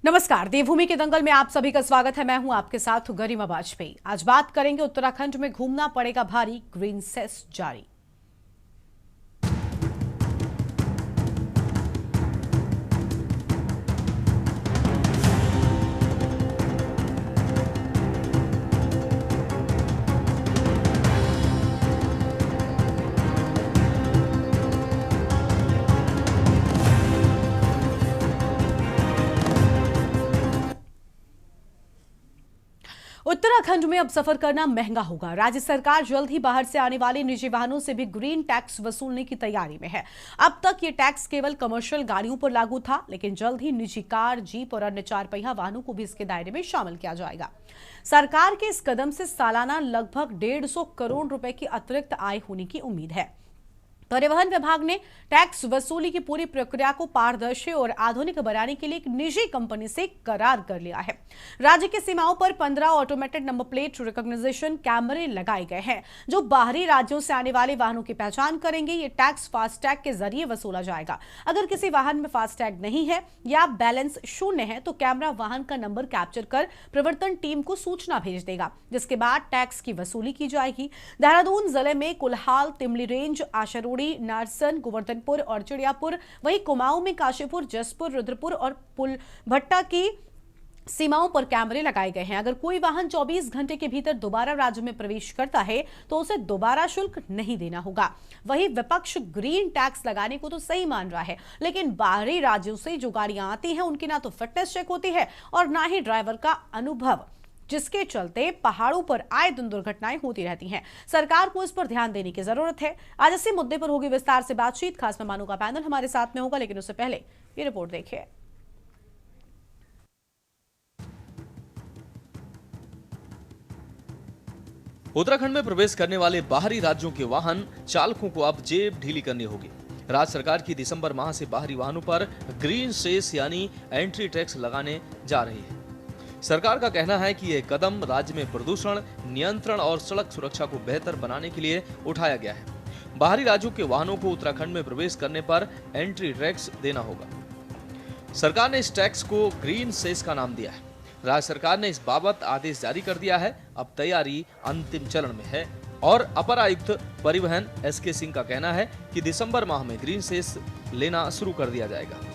नमस्कार, देवभूमि के दंगल में आप सभी का स्वागत है। मैं हूं आपके साथ गरिमा वाजपेयी। आज बात करेंगे उत्तराखंड में घूमना पड़ेगा भारी, ग्रीन सेस जारी। उत्तराखंड में अब सफर करना महंगा होगा। राज्य सरकार जल्द ही बाहर से आने वाले निजी वाहनों से भी ग्रीन टैक्स वसूलने की तैयारी में है। अब तक ये टैक्स केवल कमर्शियल गाड़ियों पर लागू था, लेकिन जल्द ही निजी कार, जीप और अन्य 4 पहिया वाहनों को भी इसके दायरे में शामिल किया जाएगा। सरकार के इस कदम से सालाना लगभग 150 करोड़ रुपए की अतिरिक्त आय होने की उम्मीद है। परिवहन विभाग ने टैक्स वसूली की पूरी प्रक्रिया को पारदर्शी और आधुनिक बनाने के लिए एक निजी कंपनी से करार कर लिया है। राज्य की सीमाओं पर 15 ऑटोमेटेड नंबर प्लेट रिकॉग्निशन कैमरे लगाए गए हैं, जो बाहरी राज्यों से आने वाले वाहनों की पहचान करेंगे। ये टैक्स फास्टैग के जरिए वसूला जाएगा। अगर किसी वाहन में फास्टैग नहीं है या बैलेंस शून्य है, तो कैमरा वाहन का नंबर कैप्चर कर प्रवर्तन टीम को सूचना भेज देगा, जिसके बाद टैक्स की वसूली की जाएगी। देहरादून जिले में कुल्हाल, तिमली रेंज, आशारोड़ी, नारसन, गोवर्धनपुर और चिड़ियापुर, वहीं कुमाऊं में काशीपुर, जसपुर, रुद्रपुर और पुलभट्टा की सीमाओं पर कैमरे लगाए गए हैं। अगर कोई वाहन 24 घंटे के भीतर दोबारा राज्य में प्रवेश करता है तो उसे दोबारा शुल्क नहीं देना होगा। वहीं विपक्ष ग्रीन टैक्स लगाने को तो सही मान रहा है, लेकिन बाहरी राज्यों से जो गाड़ियां आती हैं उनकी ना तो फिटनेस चेक होती है और ना ही ड्राइवर का अनुभव, जिसके चलते पहाड़ों पर आए दिन दुर्घटनाएं होती रहती हैं। सरकार को इस पर ध्यान देने की जरूरत है। आज इसी मुद्दे पर होगी विस्तार से बातचीत। खास मेहमानों का पैनल हमारे साथ में होगा, लेकिन उससे पहले ये रिपोर्ट देखिए। उत्तराखंड में प्रवेश करने वाले बाहरी राज्यों के वाहन चालकों को अब जेब ढीली करनी होगी। राज्य सरकार की दिसंबर माह से बाहरी वाहनों पर ग्रीन सेस यानी एंट्री टैक्स लगाने जा रही है। सरकार का कहना है कि यह कदम राज्य में प्रदूषण नियंत्रण और सड़क सुरक्षा को बेहतर बनाने के लिए उठाया गया है। बाहरी राज्यों के वाहनों को उत्तराखंड में प्रवेश करने पर एंट्री टैक्स देना होगा। सरकार ने इस टैक्स को ग्रीन सेस का नाम दिया है। राज्य सरकार ने इस बाबत आदेश जारी कर दिया है। अब तैयारी अंतिम चरण में है और अपर आयुक्त परिवहन एसके सिंह का कहना है कि दिसंबर माह में ग्रीन सेस लेना शुरू कर दिया जाएगा।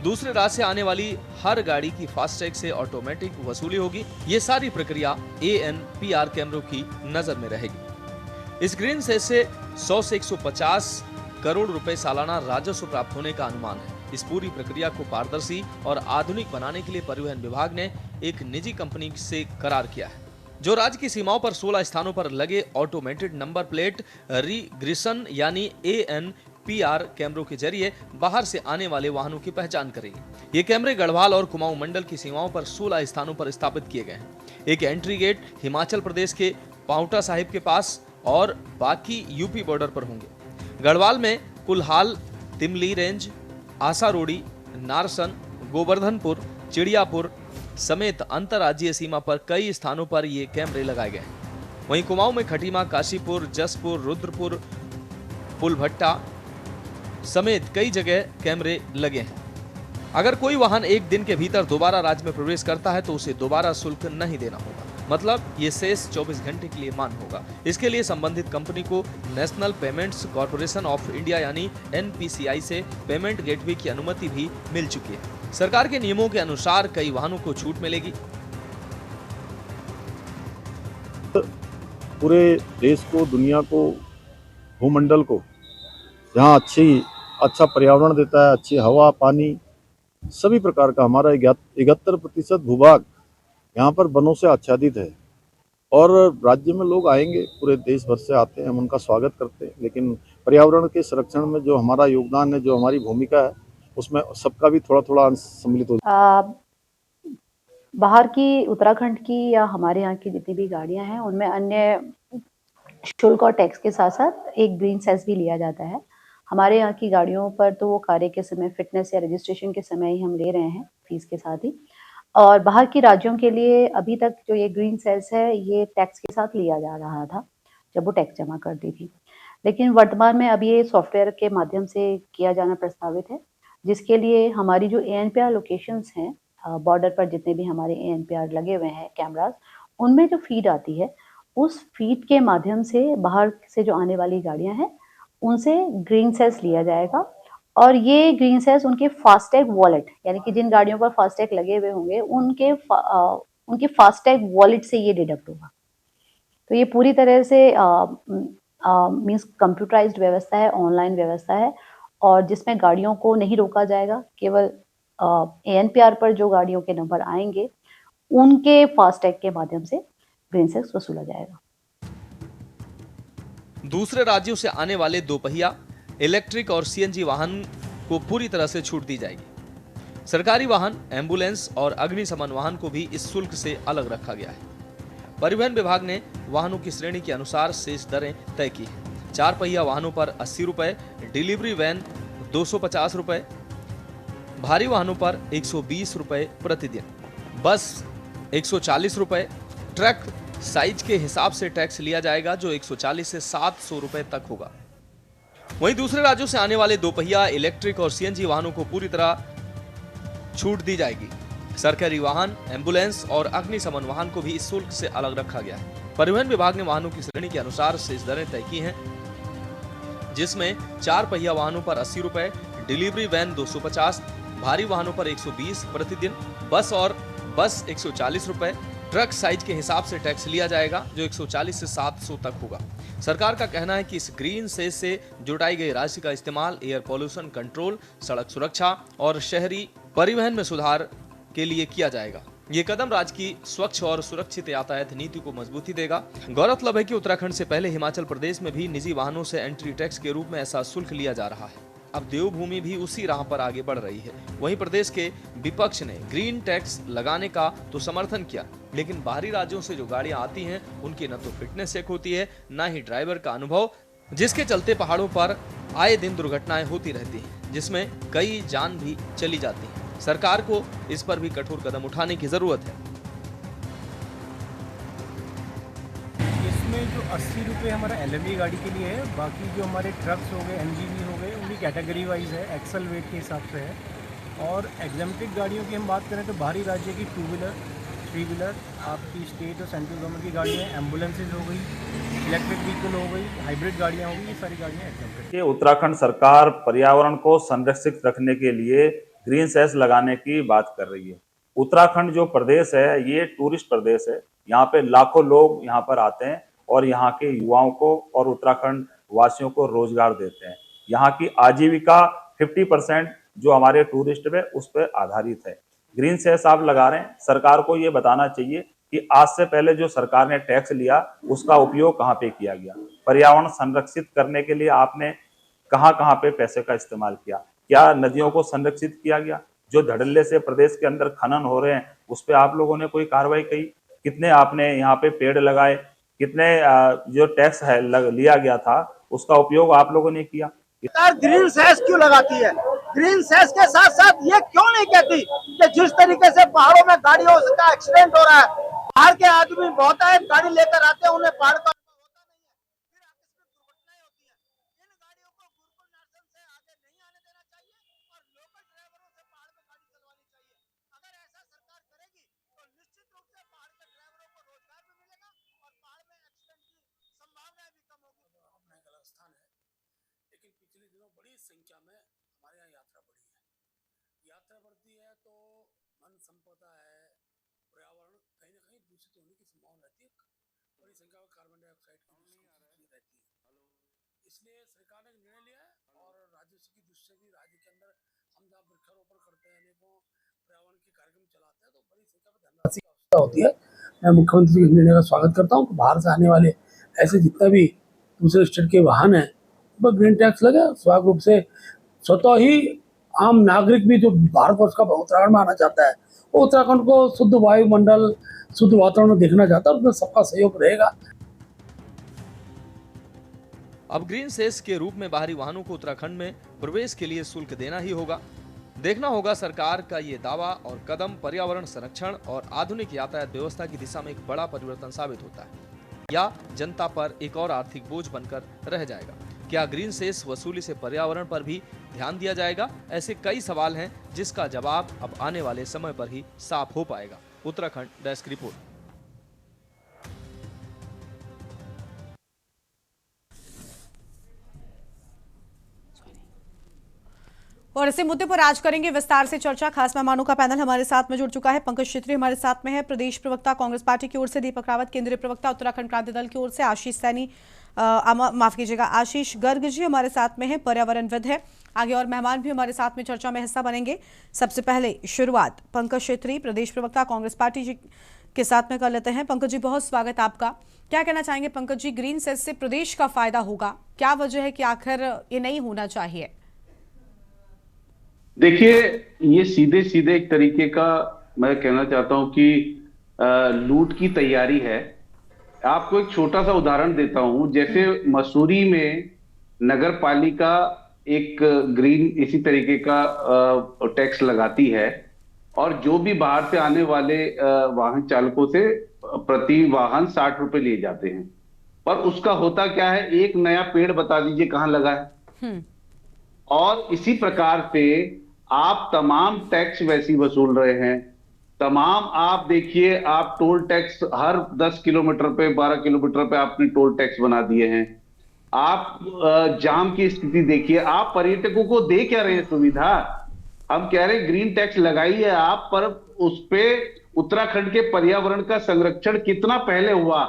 दूसरे राज्य से आने वाली हर गाड़ी की फास्टैग से ऑटोमेटिक वसूली होगी। ये सारी प्रक्रिया ANPR कैमरों की नजर में रहेगी। इस ग्रीन सेस से 100 से 150 करोड़ रुपए सालाना राजस्व प्राप्त होने का अनुमान है। इस पूरी प्रक्रिया को पारदर्शी और आधुनिक बनाने के लिए परिवहन विभाग ने एक निजी कंपनी से करार किया है, जो राज्य की सीमाओं पर 16 स्थानों पर लगे ऑटोमेटेड नंबर प्लेट रिग्रेशन यानी ANPR कैमरों के जरिए बाहर से आने वाले वाहनों की पहचान करेगी। ये कैमरे गढ़वाल और कुमाऊं मंडल की सीमाओं पर 16 स्थानों पर स्थापित किए गए हैं। एक एंट्री गेट हिमाचल प्रदेश के पांवटा साहिब के पास और बाकी यूपी बॉर्डर पर होंगे। गढ़वाल में कुल्हाल, तिमली रेंज, आशारोड़ी, नारसन, गोवर्धनपुर, चिड़ियापुर समेत अंतर्राज्यीय सीमा पर कई स्थानों पर ये कैमरे लगाए गए हैं। वहीं कुमाऊं में खटीमा, काशीपुर, जसपुर, रुद्रपुर, पुलभट्टा समेत कई जगह कैमरे लगे हैं। अगर कोई वाहन एक दिन के भीतर दोबारा राज्य में प्रवेश करता है तो उसे दोबारा शुल्क नहीं देना होगा। मतलब ये सेस 24 घंटे के लिए मान्य होगा। इसके लिए संबंधित कंपनी को national payments corporation of India यानी NPCI से पेमेंट गेटवे की अनुमति भी मिल चुकी है। सरकार के नियमों के अनुसार कई वाहनों को छूट मिलेगी। पूरे देश को, दुनिया को, भूमंडल को जहाँ अच्छा पर्यावरण देता है, अच्छी हवा, पानी, सभी प्रकार का हमारा 71% भूभाग यहाँ पर वनों से आच्छादित है। और राज्य में लोग आएंगे, पूरे देश भर से आते हैं, हम उनका स्वागत करते हैं। लेकिन पर्यावरण के संरक्षण में जो हमारा योगदान है, जो हमारी भूमिका है, उसमें सबका भी थोड़ा थोड़ा अंश सम्मिलित हो। बाहर की, उत्तराखंड की या हमारे यहाँ की जितनी भी गाड़ियां हैं, उनमें अन्य शुल्क और टैक्स के साथ साथ एक ग्रीन सेस भी लिया जाता है। हमारे यहाँ की गाड़ियों पर तो वो कार्य के समय, फिटनेस या रजिस्ट्रेशन के समय ही हम ले रहे हैं फीस के साथ ही। और बाहर की राज्यों के लिए अभी तक जो ये ग्रीन सेस है, ये टैक्स के साथ लिया जा रहा था जब वो टैक्स जमा करती थी। लेकिन वर्तमान में अभी ये सॉफ्टवेयर के माध्यम से किया जाना प्रस्तावित है, जिसके लिए हमारी जो ANPR लोकेशंस हैं बॉर्डर पर जितने भी हमारे ANPR लगे हुए हैं कैमरास, उनमें जो फीड आती है, उस फीड के माध्यम से बाहर से जो आने वाली गाड़ियाँ हैं, उनसे ग्रीन सेस लिया जाएगा और ये ग्रीन सेस उनके फास्टैग वॉलेट, यानी कि जिन गाड़ियों पर फास्टैग लगे हुए होंगे, उनके फास्टैग वॉलेट से ये डिडक्ट होगा। तो ये पूरी तरह से मीन्स कंप्यूटराइज्ड व्यवस्था है, ऑनलाइन व्यवस्था है और जिसमें गाड़ियों को नहीं रोका जाएगा, केवल ANPR पर जो गाड़ियों के नंबर आएंगे, उनके फास्टैग के माध्यम से ग्रीन सेस वसूला जाएगा। दूसरे राज्यों से आने वाले दोपहिया, इलेक्ट्रिक और CNG वाहन को पूरी तरह से छूट दी जाएगी। सरकारी वाहन, एम्बुलेंस और अग्निशमन वाहन को भी इस शुल्क से अलग रखा गया है। परिवहन विभाग ने वाहनों की श्रेणी के अनुसार शेष दरें तय की हैं। 4 पहिया वाहनों पर 80 रुपए, डिलीवरी वैन 250 रुपए, भारी वाहनों पर 120 रुपए प्रतिदिन, बस 140 रुपए, ट्रक साइज के हिसाब से टैक्स लिया जाएगा जो 140 से 700 रुपए तक होगा। वहीं दूसरे राज्यों से आने वाले दोपहिया, इलेक्ट्रिक और CNG वाहनों को पूरी तरह छूट दी जाएगी। सरकारी वाहन, एम्बुलेंस और अग्निशमन वाहन को भी इस शुल्क से अलग रखा गया है। परिवहन विभाग ने वाहनों की श्रेणी के अनुसार शेष दरें तय की हैं, जिसमें 4 पहिया वाहनों पर 80 रुपए, डिलीवरी वैन 250, भारी वाहनों पर 120 प्रतिदिन, बस 140 रुपए, ट्रक साइज के हिसाब से टैक्स लिया जाएगा जो 140 से 700 तक होगा। सरकार का कहना है कि इस ग्रीन सेस से जुटाई गई राशि का इस्तेमाल एयर पॉल्यूशन कंट्रोल, सड़क सुरक्षा और शहरी परिवहन में सुधार के लिए किया जाएगा। ये कदम राज्य की स्वच्छ और सुरक्षित यातायात नीति को मजबूती देगा। गौरतलब है कि उत्तराखंड से पहले हिमाचल प्रदेश में भी निजी वाहनों से एंट्री टैक्स के रूप में ऐसा शुल्क लिया जा रहा है। अब देवभूमि भी उसी राह पर आगे बढ़ रही है। वहीं प्रदेश के विपक्ष ने ग्रीन टैक्स लगाने का तो समर्थन किया, लेकिन बाहरी राज्यों से जो गाड़ियां आती हैं उनकी न तो फिटनेस चेक होती है, न ही ड्राइवर का अनुभव, जिसके चलते पहाड़ों पर आए दिन दुर्घटनाएं होती रहती हैं, जिसमें कई जान भी चली जाती हैं। सरकार को इस पर भी कठोर कदम उठाने की जरूरत है। इसमें जो 80 रुपये हमारा LME गाड़ी के लिए है, बाकी जो हमारे ट्रक्स हो गए, MGV हो गए, उनकी कैटेगरी वाइज है, एक्सल वेट के हिसाब से है। और एग्जेम्प्टेड गाड़ियों की हम बात करें तो बाहरी राज्य की 2 व्हीलर, 3 व्हीलर, आपकी स्टेट और सेंट्रल गवर्नमेंट की गाड़ियाँ, एम्बुलेंसेज हो गई, इलेक्ट्रिक व्हीकल हो गई, हाइब्रिड गाड़ियाँ हो गई, ये सारी गाड़ियाँ एग्जेम्प्टेड। उत्तराखंड सरकार पर्यावरण को संरक्षित रखने के लिए ग्रीन सेस लगाने की बात कर रही है। उत्तराखंड जो प्रदेश है ये टूरिस्ट प्रदेश है। यहाँ पे लाखों लोग यहाँ पर आते हैं और यहाँ के युवाओं को और उत्तराखंड वासियों को रोजगार देते हैं। यहाँ की आजीविका 50% जो हमारे टूरिस्ट पे उस पर आधारित है। ग्रीन सेस आप लगा रहे हैं, सरकार को ये बताना चाहिए कि आज से पहले जो सरकार ने टैक्स लिया उसका उपयोग कहाँ पे किया गया, पर्यावरण संरक्षित करने के लिए आपने कहाँ पे पैसे का इस्तेमाल किया, क्या नदियों को संरक्षित किया गया, जो धड़ल्ले से प्रदेश के अंदर खनन हो रहे हैं उस पर आप लोगों ने कोई कार्रवाई की, कितने आपने यहाँ पे पेड़ लगाए, कितने जो टैक्स है लिया गया था उसका उपयोग आप लोगों ने किया। ग्रीन सेस क्यों लगाती है? ग्रीन सेस के साथ साथ ये क्यों नहीं कहती कि जिस तरीके से पहाड़ों में गाड़ियों का एक्सीडेंट हो रहा है, बाहर के आदमी बहुत है, गाड़ी लेकर आते हैं, उन्हें पहाड़ का पिछले दिनों बड़ी संख्या में हमारे यहाँ यात्रा बढ़ी है। यात्रा बढ़ती है तो मन संपदा है, पर्यावरण कहीं ना कहीं दूषित होने की संभावना रहती है। बड़ी संख्या में कार्बन डाइऑक्साइड की रहती है। इसलिए सरकार ने निर्णय लिया है और राज्य की दृष्टि से भी राज्य के अंदर हम जहाँ वृक्षारोपण करते हैं, अनेकों पर्यावरण के कार्यक्रम चलाते हैं, तो बड़ी संख्या में धनराशि की आवश्यकता होती है। मैं मुख्यमंत्री के निर्णय का स्वागत करता हूँ कि बाहर से आने वाले ऐसे जितना भी दूसरे स्टेट के वाहन है पर ग्रीन टैक्स लगे। स्वाभाविक रूप से स्वतः ही आम नागरिक भी जो भारतवर्ष का उत्तराखंड में आना चाहता है वो उत्तराखंड को शुद्ध वायुमंडल, शुद्ध वातावरण देखना चाहता है, उसमें सबका सहयोग रहेगा। अब ग्रीन सेस के रूप में बाहरी वाहनों को उत्तराखंड में प्रवेश के लिए शुल्क देना ही होगा। देखना होगा सरकार का ये दावा और कदम पर्यावरण संरक्षण और आधुनिक यातायात व्यवस्था की दिशा में एक बड़ा परिवर्तन साबित होता है या जनता पर एक और आर्थिक बोझ बनकर रह जाएगा। क्या ग्रीन सेस वसूली से पर्यावरण पर भी ध्यान दिया जाएगा? ऐसे कई सवाल हैं जिसका जवाब अब आने वाले समय पर ही साफ हो पाएगा। Uttarakhand desk report. और इसी मुद्दे पर आज करेंगे विस्तार से चर्चा। खास मेहमानों का पैनल हमारे साथ में जुड़ चुका है। पंकज छेत्री हमारे साथ में है, प्रदेश प्रवक्ता कांग्रेस पार्टी की ओर से, दीपक रावत केंद्रीय प्रवक्ता उत्तराखंड क्रांति दल की ओर से, आशीष सैनी माफ कीजिएगा आशीष गर्ग जी हमारे साथ में है, पर्यावरणविद है। आगे और मेहमान भी हमारे साथ में चर्चा में हिस्सा बनेंगे। सबसे पहले शुरुआत पंकज छेत्री प्रदेश प्रवक्ता कांग्रेस पार्टी जी के साथ में कर लेते हैं। पंकज जी, बहुत स्वागत आपका। क्या कहना चाहेंगे पंकज जी, ग्रीन सेस से प्रदेश का फायदा होगा, क्या वजह है कि आखिर ये नहीं होना चाहिए? देखिए, ये सीधे सीधे एक तरीके का मैं कहना चाहता हूं कि लूट की तैयारी है। आपको एक छोटा सा उदाहरण देता हूं। जैसे मसूरी में नगर पालिका एक ग्रीन इसी तरीके का टैक्स लगाती है और जो भी बाहर से आने वाले वाहन चालकों से प्रति वाहन 60 रुपए लिए जाते हैं। पर उसका होता क्या है, एक नया पेड़ बता दीजिए कहां लगा है। और इसी प्रकार से आप तमाम टैक्स वैसी वसूल रहे हैं। तमाम आप देखिए, आप टोल टैक्स हर 10 किलोमीटर पे 12 किलोमीटर पे आपने टोल टैक्स बना दिए हैं। आप जाम की स्थिति देखिए। आप पर्यटकों को दे क्या रहे हैं सुविधा? हम कह रहे हैं ग्रीन टैक्स लगाइए आप, पर उस पे उत्तराखंड के पर्यावरण का संरक्षण कितना पहले हुआ।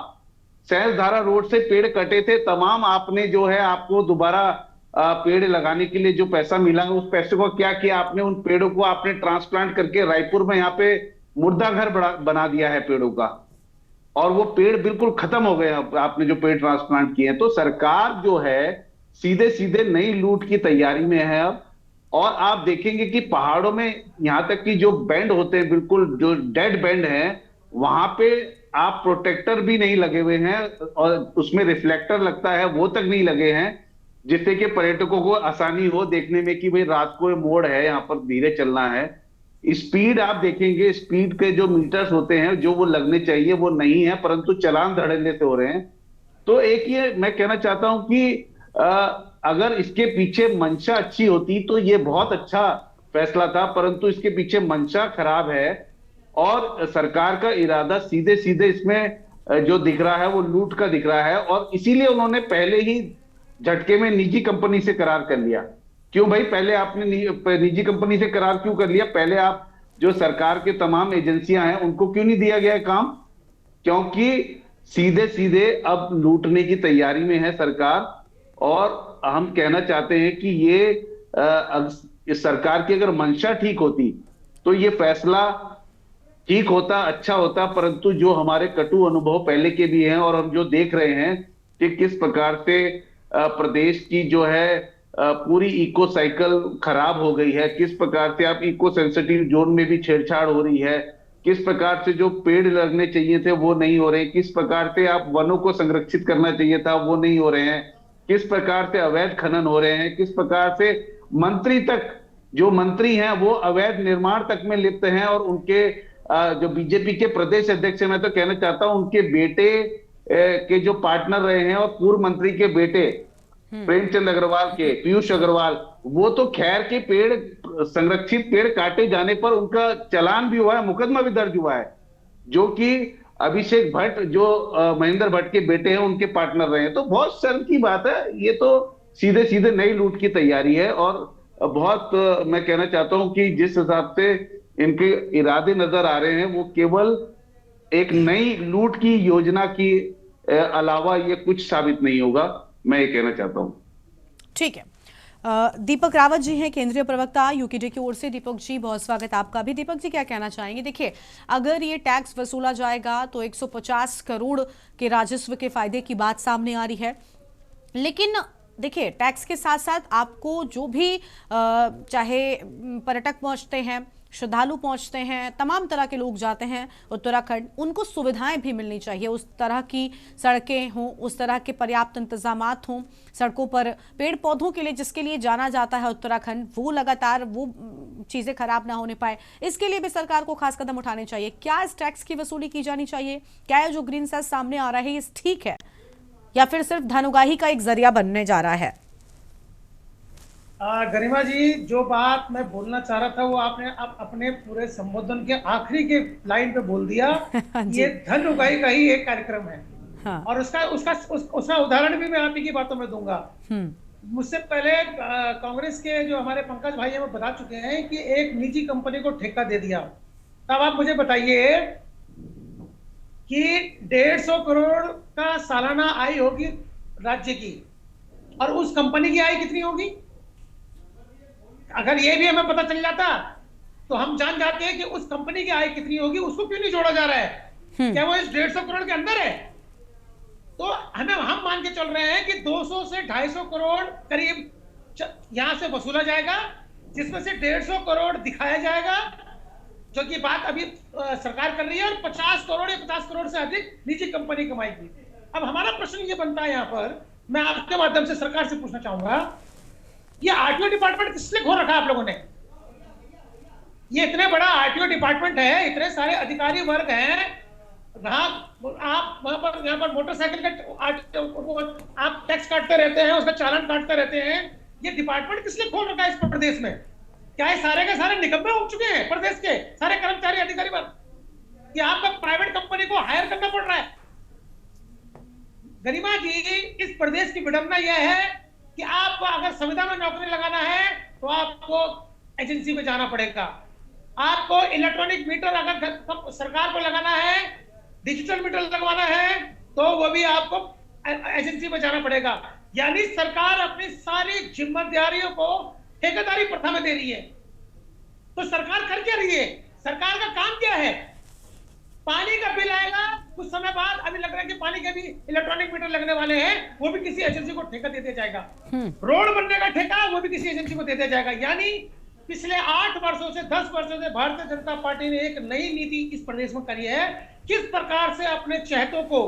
सहस्त्रधारा रोड से पेड़ कटे थे, तमाम आपने जो है आपको दोबारा पेड़ लगाने के लिए जो पैसा मिला, उस पैसे को क्या किया आपने? उन पेड़ों को आपने ट्रांसप्लांट करके रायपुर में यहाँ पे मुर्दा घर बना दिया है पेड़ों का, और वो पेड़ बिल्कुल खत्म हो गए आपने जो पेड़ ट्रांसप्लांट किए हैं। तो सरकार जो है सीधे सीधे नई लूट की तैयारी में है अब। और आप देखेंगे कि पहाड़ों में यहां तक कि जो बैंड होते हैं, बिल्कुल जो डेड बैंड है, वहां पे आप प्रोटेक्टर भी नहीं लगे हुए हैं और उसमें रिफ्लेक्टर लगता है, वो तक नहीं लगे हैं, जिससे कि पर्यटकों को आसानी हो देखने में कि भाई रात को मोड़ है, यहाँ पर धीरे चलना है। स्पीड आप देखेंगे, स्पीड के जो मीटर्स होते हैं जो वो लगने चाहिए वो नहीं है, परंतु चालान धड़ल्ले से हो रहे हैं। तो एक ये मैं कहना चाहता हूं कि अगर इसके पीछे मंशा अच्छी होती तो ये बहुत अच्छा फैसला था, परंतु इसके पीछे मंशा खराब है और सरकार का इरादा सीधे सीधे इसमें जो दिख रहा है वो लूट का दिख रहा है। और इसीलिए उन्होंने पहले ही झटके में निजी कंपनी से करार कर लिया। क्यों भाई, पहले आपने निजी कंपनी से करार क्यों कर लिया? पहले आप जो सरकार के तमाम एजेंसियां हैं उनको क्यों नहीं दिया गया काम? क्योंकि सीधे सीधे अब लूटने की तैयारी में है सरकार। और हम कहना चाहते हैं कि ये सरकार की अगर मंशा ठीक होती तो ये फैसला ठीक होता, अच्छा होता, परंतु जो हमारे कटु अनुभव पहले के भी हैं और हम जो देख रहे हैं कि किस प्रकार से प्रदेश की जो है पूरी इको साइकिल खराब हो गई है, किस प्रकार से आप इको सेंसिटिव जोन में भी छेड़छाड़ हो रही है, किस प्रकार से जो पेड़ लगने चाहिए थे वो नहीं हो रहे, किस प्रकार से आप वनों को संरक्षित करना चाहिए था वो नहीं हो रहे हैं, किस प्रकार से अवैध खनन हो रहे हैं, किस प्रकार से मंत्री तक, जो मंत्री हैं वो अवैध निर्माण तक में लिप्त हैं। और उनके जो बीजेपी के प्रदेश अध्यक्ष हैं, मैं तो कहना चाहता हूं उनके बेटे के जो पार्टनर रहे हैं और पूर्व मंत्री के बेटे प्रेमचंद अग्रवाल के, पीयूष अग्रवाल, वो तो खैर के पेड़ संरक्षित पेड़ काटे जाने पर उनका चालान भी हुआ है, मुकदमा भी दर्ज हुआ है, जो कि अभिषेक भट्ट जो महेंद्र भट्ट के बेटे हैं उनके पार्टनर रहे हैं। तो बहुत शर्म की बात है, ये तो सीधे सीधे नई लूट की तैयारी है। और बहुत मैं कहना चाहता हूं कि जिस हिसाब से इनके इरादे नजर आ रहे हैं वो केवल एक नई लूट की योजना की अलावा ये कुछ साबित नहीं होगा, मैं ये कहना चाहता हूं। ठीक है, दीपक रावत जी हैं केंद्रीय प्रवक्ता यूकेडी की ओर से। दीपक जी, बहुत स्वागत आपका भी। दीपक जी, क्या कहना चाहेंगे? देखिए, अगर ये टैक्स वसूला जाएगा तो 150 करोड़ के राजस्व के फायदे की बात सामने आ रही है। लेकिन देखिए, टैक्स के साथ साथ आपको जो भी चाहे पर्यटक पहुंचते हैं, श्रद्धालु पहुंचते हैं, तमाम तरह के लोग जाते हैं उत्तराखंड, उनको सुविधाएं भी मिलनी चाहिए। उस तरह की सड़कें हों, उस तरह के पर्याप्त इंतजामात हों, सड़कों पर पेड़ पौधों के लिए जिसके लिए जाना जाता है उत्तराखंड, वो लगातार वो चीज़ें खराब ना होने पाए, इसके लिए भी सरकार को खास कदम उठाने चाहिए। क्या इस टैक्स की वसूली की जानी चाहिए? क्या है जो ग्रीन सेस सामने आ रहा है ये ठीक है, या फिर सिर्फ धन उगाही का एक जरिया बनने जा रहा है? गरिमा जी, जो बात मैं बोलना चाह रहा था वो आपने अपने पूरे संबोधन के आखिरी के लाइन पे बोल दिया। जी। ये धन उगाही का ही एक कार्यक्रम है। हाँ। और उसका उदाहरण भी मैं आप ही की बातों में दूंगा। मुझसे पहले कांग्रेस के जो हमारे पंकज भाई हैं वो बता चुके हैं कि एक निजी कंपनी को ठेका दे दिया। तब आप मुझे बताइए कि 150 करोड़ का सालाना आय होगी राज्य की, और उस कंपनी की आय कितनी होगी? अगर ये भी हमें पता चल जाता तो हम जान जाते हैं कि उस कंपनी की आय कितनी होगी। उसको क्यों नहीं जोड़ा जा रहा है? क्या वो इस 150 करोड़ के अंदर है? तो हम मान के चल रहे हैं कि 200 से 250 करोड़ करीब यहां से वसूला जाएगा, जिसमें से 150 करोड़ दिखाया जाएगा, जो कि बात अभी सरकार कर रही है, और 50 करोड़ या 50 करोड़ से अधिक निजी कंपनी कमाएगी। अब हमारा प्रश्न ये बनता है, यहाँ पर मैं आपके माध्यम से सरकार से पूछना चाहूंगा, ये आरटीओ डिपार्टमेंट किसने खोल रखा आप लोगों ने? ये इतने बड़ा आरटीओ डिपार्टमेंट है, इतने सारे अधिकारी वर्ग हैं, आप वहां पर यहाँ पर मोटरसाइकिल का आप टैक्स काटते रहते हैं, उसका चालान काटते रहते हैं। ये डिपार्टमेंट किसने खोल रखा है इस प्रदेश में? क्या ये सारे के सारे निकम्मे हो चुके हैं प्रदेश के सारे कर्मचारी अधिकारी वर्ग? कि आपका प्राइवेट कंपनी को हायर करना पड़ रहा है? गरिमा जी, इस प्रदेश की विडंबना यह है कि आपको अगर संविदा में नौकरी लगाना है तो आपको एजेंसी में जाना पड़ेगा। आपको इलेक्ट्रॉनिक मीटर अगर सरकार को लगाना है, डिजिटल मीटर लगवाना है, तो वो भी आपको एजेंसी में जाना पड़ेगा। यानी सरकार अपनी सारी जिम्मेदारियों को ठेकेदारी प्रथा में दे रही है। तो सरकार कर क्या रही है? सरकार का काम क्या है? पानी का बिल आएगा कुछ समय बाद, अभी लग रहा है कि पानी के भी इलेक्ट्रॉनिक मीटर लगने वाले हैं, वो भी किसी एजेंसी को ठेका दे दिया जाएगा। रोड बनने का ठेका वो भी किसी एजेंसी को दे दिया जाएगा। यानी पिछले 8 वर्षों से 10 वर्षों से भारतीय जनता पार्टी ने एक नई नीति इस प्रदेश में करी है, किस प्रकार से अपने चहेतों को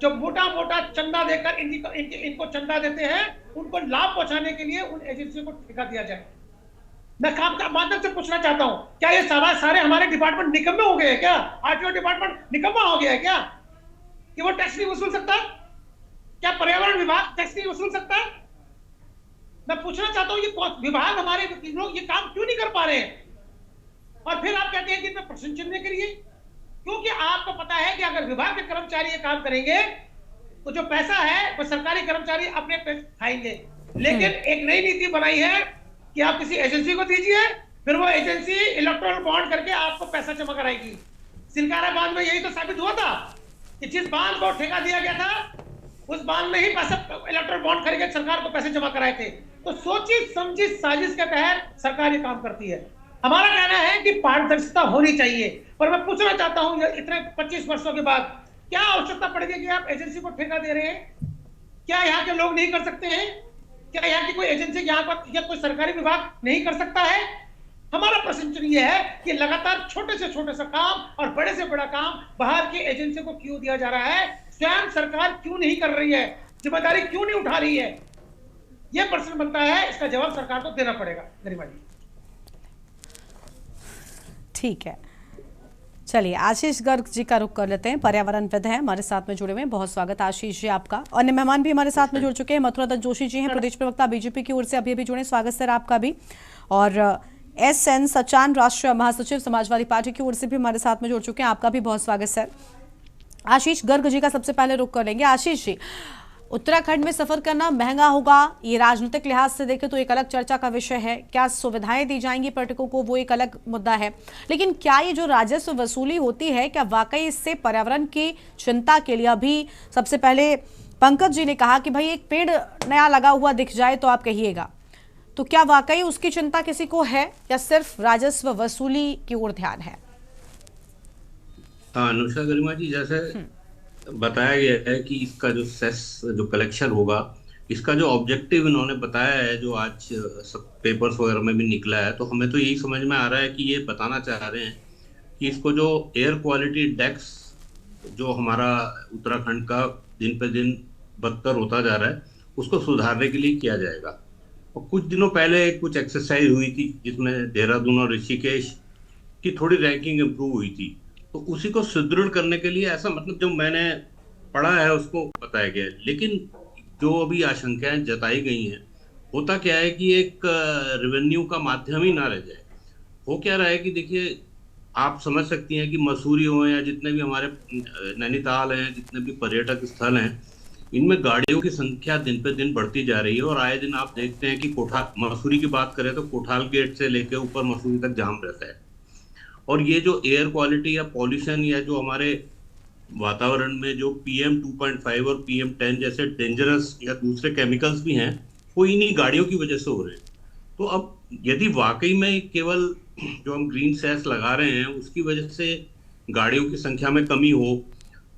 जो मोटा मोटा चंदा देकर इनको चंदा देते हैं, उनको लाभ पहुंचाने के लिए उन एजेंसियों को ठेका दिया जाए। मैं काम का माध्यम से पूछना चाहता हूं, क्या ये सारे हमारे डिपार्टमेंट निकम्मे हो गए हैं? क्या आरटीओ डिपार्टमेंट निकम्मा हो गया है क्या कि वो टैक्स नहीं वसूल सकता? क्या पर्यावरण विभाग टैक्स नहीं वसूल सकता? मैं पूछना चाहता हूं, ये विभाग हमारे लोग ये काम क्यों नहीं कर पा रहे हैं? और फिर आप कहते हैं कि इनमें प्रश्न चिन्ह के लिए, क्योंकि आपको पता है कि अगर विभाग के कर्मचारी ये काम करेंगे तो जो पैसा है वो सरकारी कर्मचारी अपने पे खाएंगे। लेकिन एक नई नीति बनाई है कि आप किसी एजेंसी को दीजिए, फिर वो एजेंसी इलेक्ट्रॉनिक बॉन्ड करके आपको पैसा जमा कराएगी। सिलकारा बांध में यही तो साबित हुआ था कि जिस बांध को ठेका दिया गया था, उस बांध में ही पैसा इलेक्ट्रॉनिक बॉन्ड करके सरकार को पैसे जमा कराए थे। तो सोची समझी साजिश के तहत सरकार ये काम करती है। हमारा कहना है कि पारदर्शिता होनी चाहिए, पर मैं पूछना चाहता हूं, इतने 25 वर्षों के बाद क्या आवश्यकता पड़ेगी कि आप एजेंसी को ठेका दे रहे हैं? क्या यहाँ के लोग नहीं कर सकते हैं? क्या यहाँ की कोई एजेंसी यहाँ पर या कोई सरकारी विभाग नहीं कर सकता है? हमारा प्रश्न ये है कि लगातार छोटे से छोटे सा काम और बड़े से बड़ा काम बाहर की एजेंसी को क्यों दिया जा रहा है? स्वयं सरकार क्यों नहीं कर रही है? जिम्मेदारी क्यों नहीं उठा रही है? यह प्रश्न बनता है, इसका जवाब सरकार को देना पड़ेगा। गरिमा जी, ठीक है, चलिए आशीष गर्ग जी का रुख कर लेते हैं। पर्यावरणविद हैं, हमारे साथ में जुड़े हुए हैं। बहुत स्वागत आशीष जी आपका। अन्य मेहमान भी हमारे साथ में जुड़ चुके हैं। मथुरा दत्त जोशी जी हैं, प्रदेश प्रवक्ता बीजेपी की ओर से, अभी जुड़े। स्वागत सर आपका भी। और SN सचान, राष्ट्रीय महासचिव समाजवादी पार्टी की ओर से भी हमारे साथ में जुड़ चुके हैं। आपका भी बहुत स्वागत सर। आशीष गर्ग जी का सबसे पहले रुख कर लेंगे। आशीष जी, उत्तराखंड में सफर करना महंगा होगा, ये राजनीतिक लिहाज से देखें तो एक अलग चर्चा का विषय है। क्या सुविधाएं दी जाएंगी पर्यटकों को, वो एक अलग मुद्दा है। लेकिन क्या ये जो राजस्व वसूली होती है, क्या वाकई इससे पर्यावरण की चिंता के लिए? अभी सबसे पहले पंकज जी ने कहा कि भाई एक पेड़ नया लगा हुआ दिख जाए तो आप कहिएगा, तो क्या वाकई उसकी चिंता किसी को है या सिर्फ राजस्व वसूली की ओर ध्यान है? हाँ अनुषा, गरिमा जी, जैसे बताया गया है कि इसका जो सेस जो कलेक्शन होगा, इसका जो ऑब्जेक्टिव इन्होंने बताया है, जो आज सब पेपर्स वगैरह में भी निकला है, तो हमें तो यही समझ में आ रहा है कि ये बताना चाह रहे हैं कि इसको जो एयर क्वालिटी इंडेक्स जो हमारा उत्तराखंड का दिन पे दिन बदतर होता जा रहा है, उसको सुधारने के लिए किया जाएगा। और कुछ दिनों पहले कुछ एक्सरसाइज हुई थी जिसमें देहरादून और ऋषिकेश की थोड़ी रैंकिंग इम्प्रूव हुई थी, तो उसी को सुदृढ़ करने के लिए, ऐसा मतलब जो मैंने पढ़ा है उसको बताया गया है। लेकिन जो अभी आशंकाएं जताई गई हैं होता क्या है कि एक रेवेन्यू का माध्यम ही ना रह जाए। हो क्या रहा है कि देखिए, आप समझ सकती हैं कि मसूरी हो या जितने भी हमारे नैनीताल हैं, जितने भी पर्यटक स्थल हैं, इनमें गाड़ियों की संख्या दिन पे दिन बढ़ती जा रही है। और आए दिन आप देखते हैं कि मसूरी की बात करें तो कोठाल गेट से लेकर ऊपर मसूरी तक जाम रहता है। और ये जो एयर क्वालिटी या पॉल्यूशन या जो हमारे वातावरण में जो PM 2.5 और PM 10 जैसे डेंजरस या दूसरे केमिकल्स भी हैं, वो इन्हीं गाड़ियों की वजह से हो रहे हैं। तो अब यदि वाकई में केवल जो हम ग्रीन सेस लगा रहे हैं उसकी वजह से गाड़ियों की संख्या में कमी हो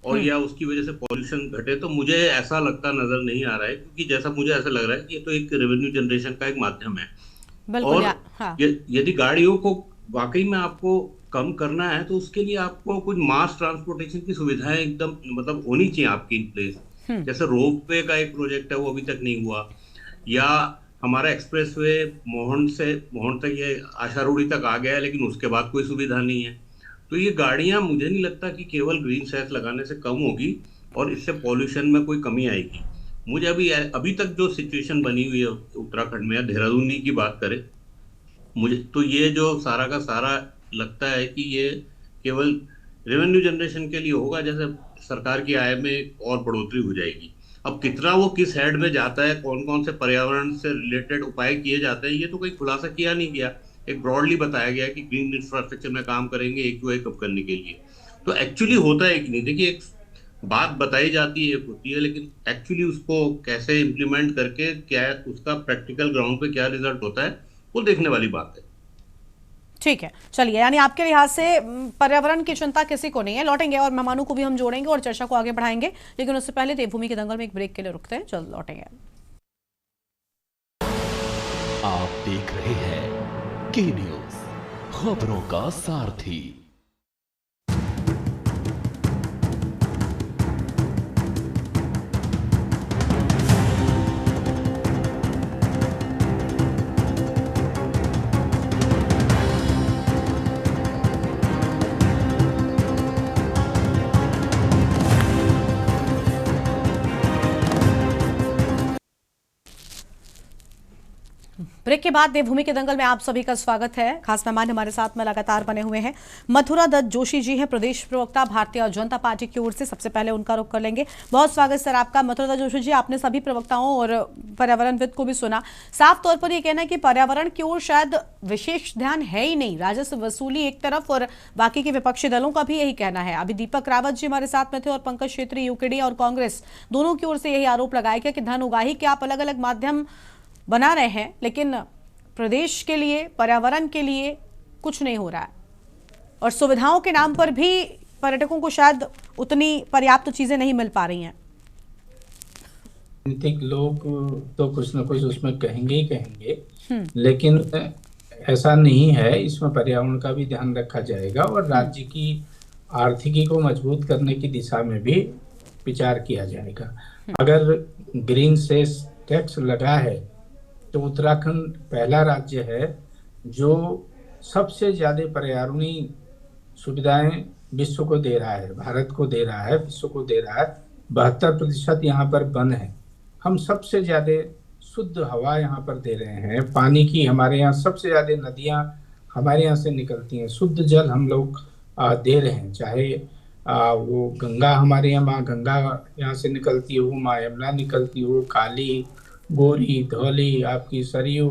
और या उसकी वजह से पॉल्यूशन घटे, तो मुझे ऐसा लगता नजर नहीं आ रहा है। क्योंकि जैसा मुझे ऐसा लग रहा है कि ये तो एक रेवेन्यू जनरेशन का एक माध्यम है। और हाँ। यदि गाड़ियों को वाकई में आपको कम करना है तो उसके लिए आपको कुछ मास ट्रांसपोर्टेशन की सुविधाएं एकदम मतलब होनी चाहिए आपकी इन प्लेस। जैसे रोप वे का एक प्रोजेक्ट है, वो अभी तक नहीं हुआ। या हमारा एक्सप्रेसवे मोहन तक ये आशारूढ़ी तक आ गया है, लेकिन उसके बाद कोई सुविधा नहीं है। तो ये गाड़ियां मुझे नहीं लगता कि केवल ग्रीन सेस लगाने से कम होगी और इससे पॉल्यूशन में कोई कमी आएगी। मुझे अभी तक जो सिचुएशन बनी हुई है उत्तराखंड में या देहरादून की बात करें, मुझे तो ये जो सारा का सारा लगता है कि ये केवल रेवेन्यू जनरेशन के लिए होगा, जैसे सरकार की आय में और बढ़ोतरी हो जाएगी। अब कितना वो किस हेड में जाता है, कौन कौन से पर्यावरण से रिलेटेड उपाय किए जाते हैं, ये तो कोई खुलासा किया नहीं गया। एक ब्रॉडली बताया गया कि ग्रीन इंफ्रास्ट्रक्चर में काम करेंगे AQI कब करने के लिए। तो एक्चुअली होता है कि नहीं, देखिए एक बात बताई जाती है, एक होती है, लेकिन एक्चुअली उसको कैसे इम्प्लीमेंट करके क्या उसका प्रैक्टिकल ग्राउंड पे क्या रिजल्ट होता है, वो देखने वाली बात है। ठीक है, चलिए, यानी आपके लिहाज से पर्यावरण की चिंता किसी को नहीं है। लौटेंगे और मेहमानों को भी हम जोड़ेंगे और चर्चा को आगे बढ़ाएंगे, लेकिन उससे पहले देवभूमि के दंगल में एक ब्रेक के लिए रुकते हैं, जल्द लौटेंगे। आप देख रहे हैं के न्यूज, खबरों का सारथी। ब्रेक के बाद देवभूमि के दंगल में आप सभी का स्वागत है। खास मेहमान हमारे साथ में लगातार बने हुए हैं। मथुरा दत्त जोशी जी हैं, प्रदेश प्रवक्ता भारतीय जनता पार्टी की ओर से। सबसे पहले उनका रुख कर लेंगे। बहुत स्वागत सर आपका। मथुरा दत्त जोशी जी, आपने सभी प्रवक्ताओं और पर्यावरणविद को भी सुना। साफ तौर पर यह कहना है कि पर्यावरण की ओर शायद विशेष ध्यान है ही नहीं, राजस्व वसूली एक तरफ और बाकी के विपक्षी दलों का भी यही कहना है। अभी दीपक रावत जी हमारे साथ में थे और पंकज छेत्री UKD और कांग्रेस दोनों की ओर से यही आरोप लगाया गया कि धन उगाही के आप अलग अलग माध्यम बना रहे हैं, लेकिन प्रदेश के लिए, पर्यावरण के लिए कुछ नहीं हो रहा है और सुविधाओं के नाम पर भी पर्यटकों को शायद उतनी पर्याप्त चीजें नहीं मिल पा रही हैं। राजनीतिक लोग तो कुछ न कुछ उसमें कहेंगे ही कहेंगे, लेकिन ऐसा नहीं है। इसमें पर्यावरण का भी ध्यान रखा जाएगा और राज्य की आर्थिकी को मजबूत करने की दिशा में भी विचार किया जाएगा। अगर ग्रीन सेस टैक्स लगा है तो उत्तराखंड पहला राज्य है जो सबसे ज्यादा पर्यावरणीय सुविधाएं विश्व को दे रहा है, भारत को दे रहा है, विश्व को दे रहा है। 72% यहाँ पर वन है। हम सबसे ज्यादा शुद्ध हवा यहाँ पर दे रहे हैं। पानी की हमारे यहाँ सबसे ज्यादा नदियाँ हमारे यहाँ से निकलती हैं। शुद्ध जल हम लोग दे रहे हैं, चाहे वो गंगा हमारे यहाँ, माँ गंगा यहाँ से निकलती हो, माँ यमुना निकलती हो, काली, गोरी, धौली, आपकी सरयू,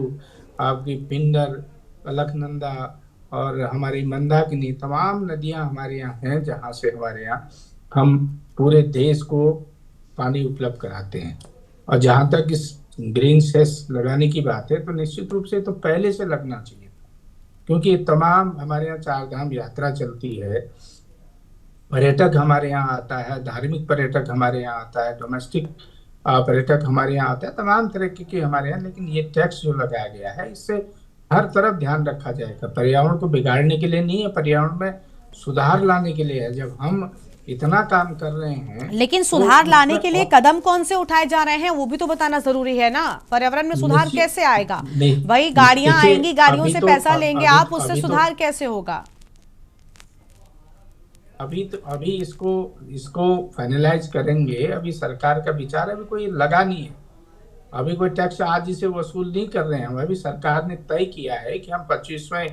आपकी पिंडर, अलकनंदा और हमारी मंदाकिनी, तमाम नदियां हमारे यहाँ हैं जहाँ से हमारे यहाँ हम पूरे देश को पानी उपलब्ध कराते हैं। और जहाँ तक इस ग्रीन सेस लगाने की बात है तो निश्चित रूप से तो पहले से लगना चाहिए, क्योंकि तमाम हमारे यहाँ 4 धाम यात्रा चलती है, पर्यटक हमारे यहाँ आता है, धार्मिक पर्यटक हमारे यहाँ आता है, डोमेस्टिक पर्यटक हमारे यहाँ आता है, तमाम तरह के हमारे यहाँ। लेकिन ये टैक्स जो लगाया गया है, इससे हर तरफ ध्यान रखा जाएगा। पर्यावरण को बिगाड़ने के लिए नहीं है, पर्यावरण में सुधार लाने के लिए है। जब हम इतना काम कर रहे हैं, लेकिन सुधार लाने के लिए कदम कौन से उठाए जा रहे हैं वो भी तो बताना जरूरी है ना। पर्यावरण में सुधार कैसे आएगा? वही गाड़ियां आएंगी, गाड़ियों से पैसा लेंगे आप, उससे सुधार कैसे होगा? अभी इसको फाइनलाइज करेंगे। अभी सरकार का विचार है, अभी कोई लगा नहीं है। अभी कोई टैक्स आज इसे वसूल नहीं कर रहे हैं हम। अभी सरकार ने तय किया है कि हम 25वें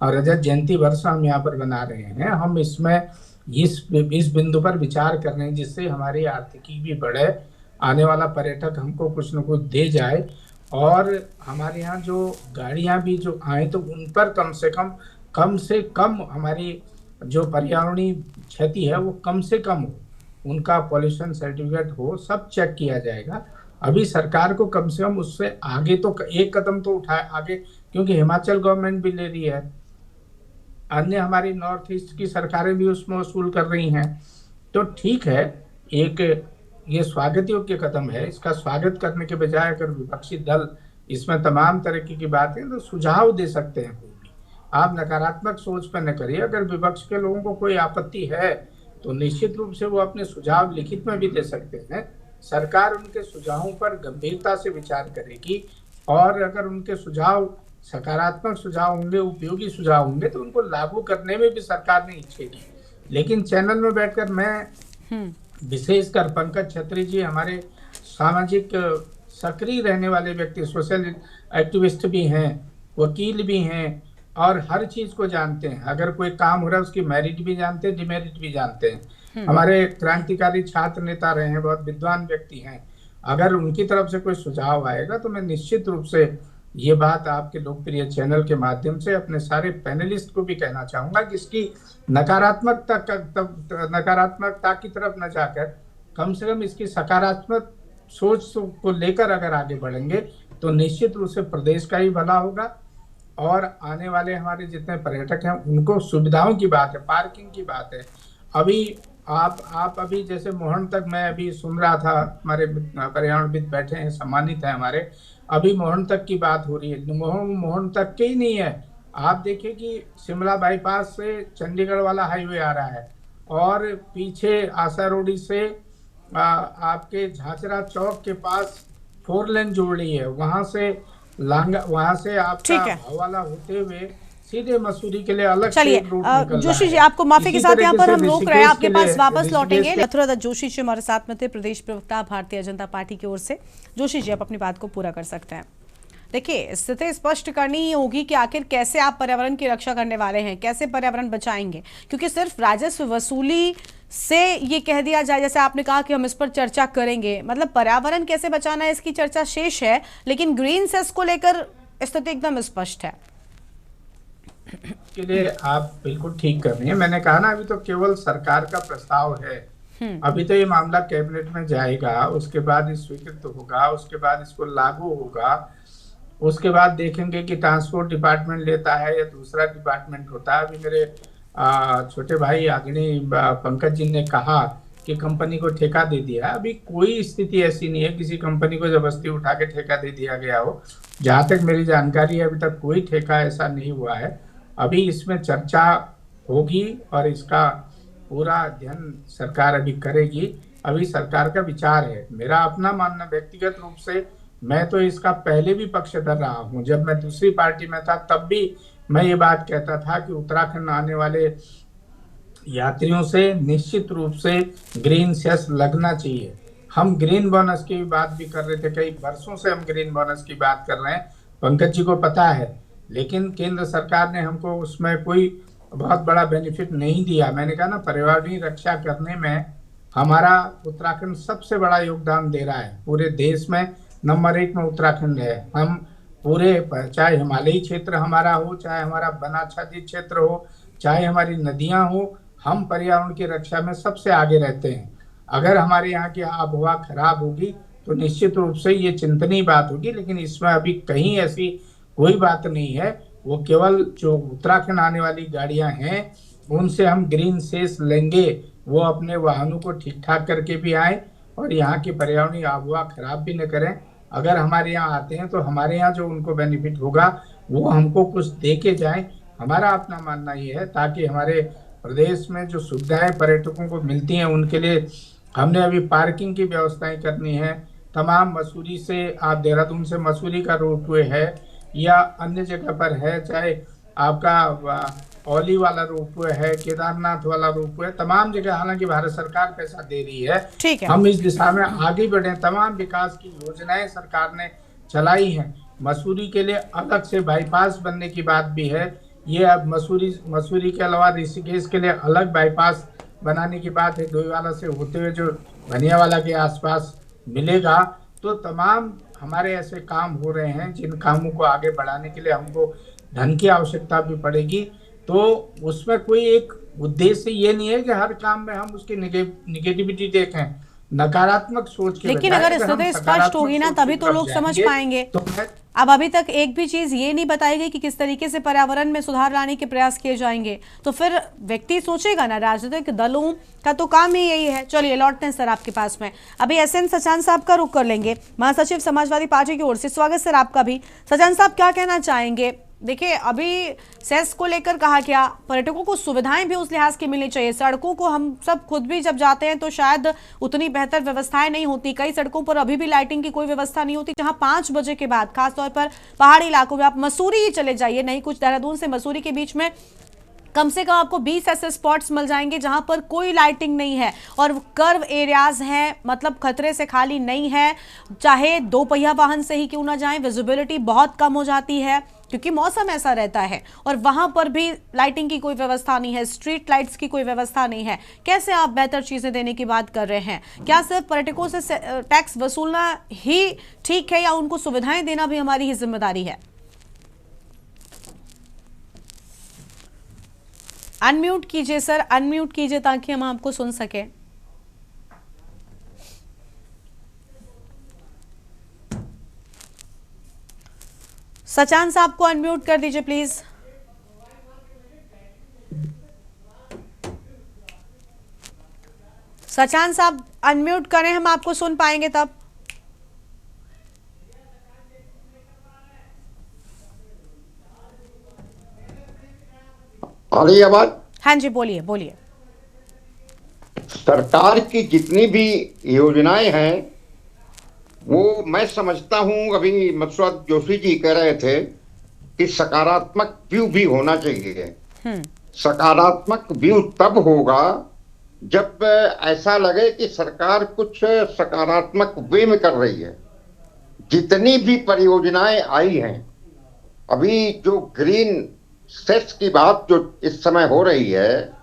रजत जयंती वर्ष हम यहाँ पर बना रहे हैं। हम इसमें इस बिंदु पर विचार कर रहे हैं जिससे हमारी आर्थिकी भी बढ़े, आने वाला पर्यटक हमको कुछ न कुछ दे जाए, और हमारे यहाँ जो गाड़ियाँ भी जो आए तो उन पर कम से कम हमारी जो पर्यावरणीय क्षति है वो कम से कम हो, उनका पॉल्यूशन सर्टिफिकेट हो, सब चेक किया जाएगा। अभी सरकार को कम से कम उससे आगे तो एक कदम तो उठाए आगे, क्योंकि हिमाचल गवर्नमेंट भी ले रही है, अन्य हमारी नॉर्थ ईस्ट की सरकारें भी उसमें वसूल कर रही हैं। तो ठीक है, एक ये स्वागत योग्य कदम है। इसका स्वागत करने के बजाय अगर विपक्षी दल इसमें तमाम तरीके की बातें तो सुझाव दे सकते हैं, कोई भी आप नकारात्मक सोच पर न करिए। अगर विपक्ष के लोगों को कोई आपत्ति है तो निश्चित रूप से वो अपने सुझाव लिखित में भी दे सकते हैं। सरकार उनके सुझावों पर गंभीरता से विचार करेगी, और अगर उनके सुझाव सकारात्मक सुझाव होंगे, उपयोगी सुझाव होंगे, तो उनको लागू करने में भी सरकार नहीं हिचकेगी। लेकिन चैनल में बैठकर मैं विशेषकर पंकज छत्री जी हमारे सामाजिक सक्रिय रहने वाले व्यक्ति, सोशल एक्टिविस्ट भी हैं, वकील भी हैं, और हर चीज को जानते हैं। अगर कोई काम हो रहा है उसकी मेरिट भी जानते हैं, डिमेरिट भी जानते हैं। हमारे क्रांतिकारी छात्र नेता रहे हैं, बहुत विद्वान व्यक्ति हैं। अगर उनकी तरफ से कोई सुझाव आएगा तो मैं निश्चित रूप से ये बात आपके लोकप्रिय चैनल के माध्यम से अपने सारे पैनलिस्ट को भी कहना चाहूंगा कि इसकी नकारात्मकता की तरफ न जाकर कम से कम इसकी सकारात्मक सोच को लेकर अगर आगे बढ़ेंगे तो निश्चित रूप से प्रदेश का ही भला होगा, और आने वाले हमारे जितने पर्यटक हैं उनको सुविधाओं की बात है, पार्किंग की बात है। अभी आप अभी जैसे मोहन तक मैं अभी सुन रहा था, हमारे पर्यावरणविद बैठे हैं, सम्मानित हैं हमारे, अभी मोहन तक की बात हो रही है। मोहन तक के ही नहीं है, आप देखिए कि शिमला बाईपास से चंडीगढ़ वाला हाईवे आ रहा है, और पीछे आशा रोडी से आपके झांचरा चौक के पास 4 लेन जोड़ रही है, वहां से आपका हवाला होते हुए सीधे मसूरी के लिए अलग से रूट निकल रहा है। जोशी जी, आपको माफी के साथ यहाँ पर हम रोक रहे हैं, आपके पास वापस लौटेंगे। मथुरा दत्त जोशी जी हमारे साथ में थे, प्रदेश प्रवक्ता भारतीय जनता पार्टी की ओर से। जोशी जी, आप अपनी बात को पूरा कर सकते हैं। देखिए, स्थिति स्पष्ट करनी ही होगी कि आखिर कैसे आप पर्यावरण की रक्षा करने वाले हैं, कैसे पर्यावरण बचाएंगे, क्योंकि सिर्फ राजस्व वसूली से ये कह दिया जाए, जैसे आपने कहा कि हम इस पर चर्चा करेंगे, मतलब पर्यावरण कैसे बचाना है इसकी चर्चा शेष है, लेकिन ग्रीन सेस को लेकर स्थिति एकदम स्पष्ट है। के लिए आप बिल्कुल ठीक कर रही हैं। मैंने कहा ना, अभी तो केवल सरकार का प्रस्ताव है, अभी तो ये मामला कैबिनेट में जाएगा, उसके बाद ये स्वीकृत होगा, उसके बाद इसको लागू होगा, उसके बाद देखेंगे कि ट्रांसपोर्ट डिपार्टमेंट लेता है या दूसरा डिपार्टमेंट होता है। अभी मेरे छोटे भाई आदरणीय पंकज जी ने कहा कि कंपनी को ठेका दे दिया। अभी कोई स्थिति ऐसी नहीं है किसी कंपनी को जबरदस्ती उठा के ठेका दे दिया गया हो। जहाँ तक मेरी जानकारी है अभी तक कोई ठेका ऐसा नहीं हुआ है। अभी इसमें चर्चा होगी और इसका पूरा अध्ययन सरकार अभी करेगी। अभी सरकार का विचार है। मेरा अपना मानना व्यक्तिगत रूप से, मैं तो इसका पहले भी पक्षधर रहा हूँ। जब मैं दूसरी पार्टी में था तब भी मैं ये बात कहता था कि उत्तराखंड आने वाले यात्रियों से निश्चित रूप से ग्रीन सेस लगना चाहिए। हम ग्रीन बोनस की बात भी कर रहे थे, कई वर्षों से हम ग्रीन बोनस की बात कर रहे हैं, पंकज जी को पता है, लेकिन केंद्र सरकार ने हमको उसमें कोई बहुत बड़ा बेनिफिट नहीं दिया। मैंने कहा ना, पर्यावरणीय रक्षा करने में हमारा उत्तराखंड सबसे बड़ा योगदान दे रहा है। पूरे देश में नंबर 1 में उत्तराखंड है। हम पूरे, चाहे हिमालयी क्षेत्र हमारा हो, चाहे हमारा वनाच्छादित क्षेत्र हो, चाहे हमारी नदियां हो, हम पर्यावरण की रक्षा में सबसे आगे रहते हैं। अगर हमारे यहाँ की आबहवा खराब होगी तो निश्चित रूप से ये चिंतनीय बात होगी, लेकिन इसमें अभी कहीं ऐसी कोई बात नहीं है। वो केवल जो उत्तराखंड आने वाली गाड़ियां हैं उनसे हम ग्रीन सेस लेंगे, वो अपने वाहनों को ठीक ठाक करके भी आए और यहाँ की पर्यावरणीय आबहवा खराब भी न करें। अगर हमारे यहाँ आते हैं तो हमारे यहाँ जो उनको बेनिफिट होगा वो हमको कुछ दे के जाए। हमारा अपना मानना ये है, ताकि हमारे प्रदेश में जो सुविधाएं पर्यटकों को मिलती हैं उनके लिए हमने अभी पार्किंग की व्यवस्थाएं करनी है। तमाम मसूरी से, आप देहरादून से मसूरी का रोपवे है या अन्य जगह पर है, चाहे आपका औली वाला रोपवे है, केदारनाथ वाला रोपवे, तमाम जगह हालांकि भारत सरकार पैसा दे रही है, ठीक है, हम इस दिशा में आगे बढ़े। तमाम विकास की योजनाएं सरकार ने चलाई हैं। मसूरी के लिए अलग से बाईपास बनने की बात भी है। ये अब मसूरी के अलावा ऋषिकेश के लिए अलग बाईपास बनाने की बात है, डोईवाला से होते हुए जो भनियावाला के आसपास मिलेगा। तो तमाम हमारे ऐसे काम हो रहे हैं जिन कामों को आगे बढ़ाने के लिए हमको धन की आवश्यकता भी पड़ेगी। तो उसमें कोई एक उद्देश्य ये नहीं है कि हर काम में हम उसकी निगेटिविटी देखें, नकारात्मक सोच के। लेकिन अगर स्थिति स्पष्ट होगी ना तभी तो लोग समझ पाएंगे। तो अब अभी तक एक भी चीज ये नहीं बताई गई कि किस तरीके से पर्यावरण में सुधार लाने के प्रयास किए जाएंगे, तो फिर व्यक्ति सोचेगा ना, राजनीतिक दलों का तो काम ही यही है। चलिए लौटते हैं सर आपके पास में। अभी SN सचान साहब का रुख कर लेंगे, महासचिव समाजवादी पार्टी की ओर से। स्वागत सर आपका भी। सचान साहब क्या कहना चाहेंगे? देखिए अभी सेस को लेकर कहा गया, पर्यटकों को सुविधाएं भी उस लिहाज की मिलनी चाहिए। सड़कों को हम सब खुद भी जब जाते हैं तो शायद उतनी बेहतर व्यवस्थाएं नहीं होती। कई सड़कों पर अभी भी लाइटिंग की कोई व्यवस्था नहीं होती, जहां 5 बजे के बाद खासतौर पर पहाड़ी इलाकों में, आप मसूरी ही चले जाइए, नहीं कुछ देहरादून से मसूरी के बीच में कम से कम आपको 20 ऐसे स्पॉट्स मिल जाएंगे जहां पर कोई लाइटिंग नहीं है और कर्व एरियाज हैं, मतलब खतरे से खाली नहीं है। चाहे 2 पहिया वाहन से ही क्यों ना जाएं, विजिबिलिटी बहुत कम हो जाती है क्योंकि मौसम ऐसा रहता है, और वहां पर भी लाइटिंग की कोई व्यवस्था नहीं है, स्ट्रीट लाइट्स की कोई व्यवस्था नहीं है। कैसे आप बेहतर चीजें देने की बात कर रहे हैं? क्या सिर्फ पर्यटकों से टैक्स वसूलना ही ठीक है या उनको सुविधाएं देना भी हमारी ही जिम्मेदारी है? अनम्यूट कीजिए सर, अनम्यूट कीजिए ताकि हम आपको सुन सके। सचान साहब को अनम्यूट कर दीजिए प्लीज। सचान साहब अनम्यूट करें, हम आपको सुन पाएंगे तब। आ रही आवाज? हाँ जी बोलिए बोलिए। सरकार की जितनी भी योजनाएं हैं वो मैं समझता हूं, अभी मधुसूदन जोशी जी कह रहे थे कि सकारात्मक व्यू भी होना चाहिए। सकारात्मक व्यू तब होगा जब ऐसा लगे कि सरकार कुछ सकारात्मक वे में कर रही है। जितनी भी परियोजनाएं आई हैं, अभी जो ग्रीन सेस की बात जो इस समय हो रही है,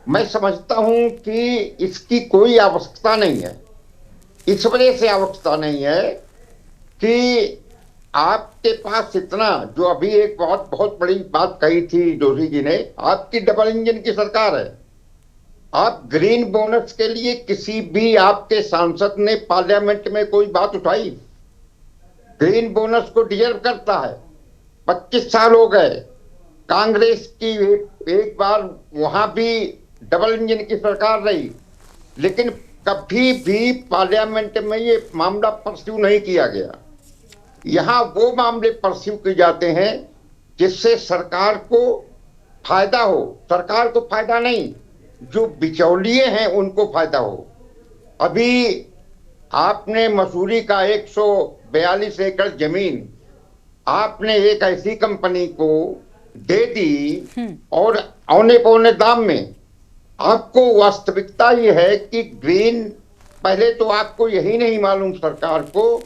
मैं समझता हूं कि इसकी कोई आवश्यकता नहीं है। इस वजह से आवश्यकता नहीं है कि आपके पास इतना, जो अभी एक बहुत बड़ी बात कही थी जोशी जी ने, आपकी डबल इंजन की सरकार है। आप ग्रीन बोनस के लिए किसी भी आपके सांसद ने पार्लियामेंट में कोई बात उठाई? ग्रीन बोनस को डिजर्व करता है। 25 साल हो गए, कांग्रेस की एक बार वहां भी डबल इंजन की सरकार रही, लेकिन कभी भी पार्लियामेंट में ये मामला परस्यू नहीं किया गया। यहाँ वो मामले परस्यू किए जाते हैं जिससे सरकार को फायदा हो। सरकार को फायदा नहीं, जो बिचौलिए हैं उनको फायदा हो। अभी आपने मसूरी का 142 एकड़ जमीन आपने एक ऐसी कंपनी को दे दी और औने पौने दाम में। आपको वास्तविकता ये है कि ग्रीन, पहले तो आपको यही नहीं मालूम सरकार को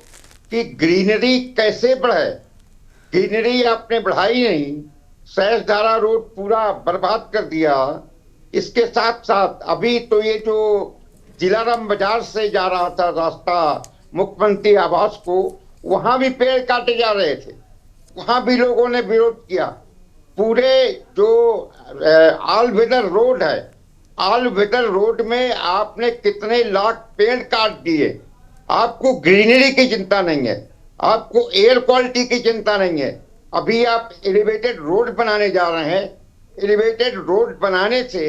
कि ग्रीनरी कैसे बढ़े। ग्रीनरी आपने बढ़ाई नहीं, सहजधारा रोड पूरा बर्बाद कर दिया। इसके साथ साथ अभी तो ये जो जिलाराम बाजार से जा रहा था रास्ता मुख्यमंत्री आवास को, वहां भी पेड़ काटे जा रहे थे, वहां भी लोगों ने विरोध किया। पूरे जो ऑल वेदर रोड है, ऑल वेदर रोड में आपने कितने लाख पेड़ काट दिए। आपको ग्रीनरी की चिंता नहीं है, आपको एयर क्वालिटी की चिंता नहीं है। अभी आप एलिवेटेड रोड बनाने जा रहे हैं। एलिवेटेड रोड बनाने से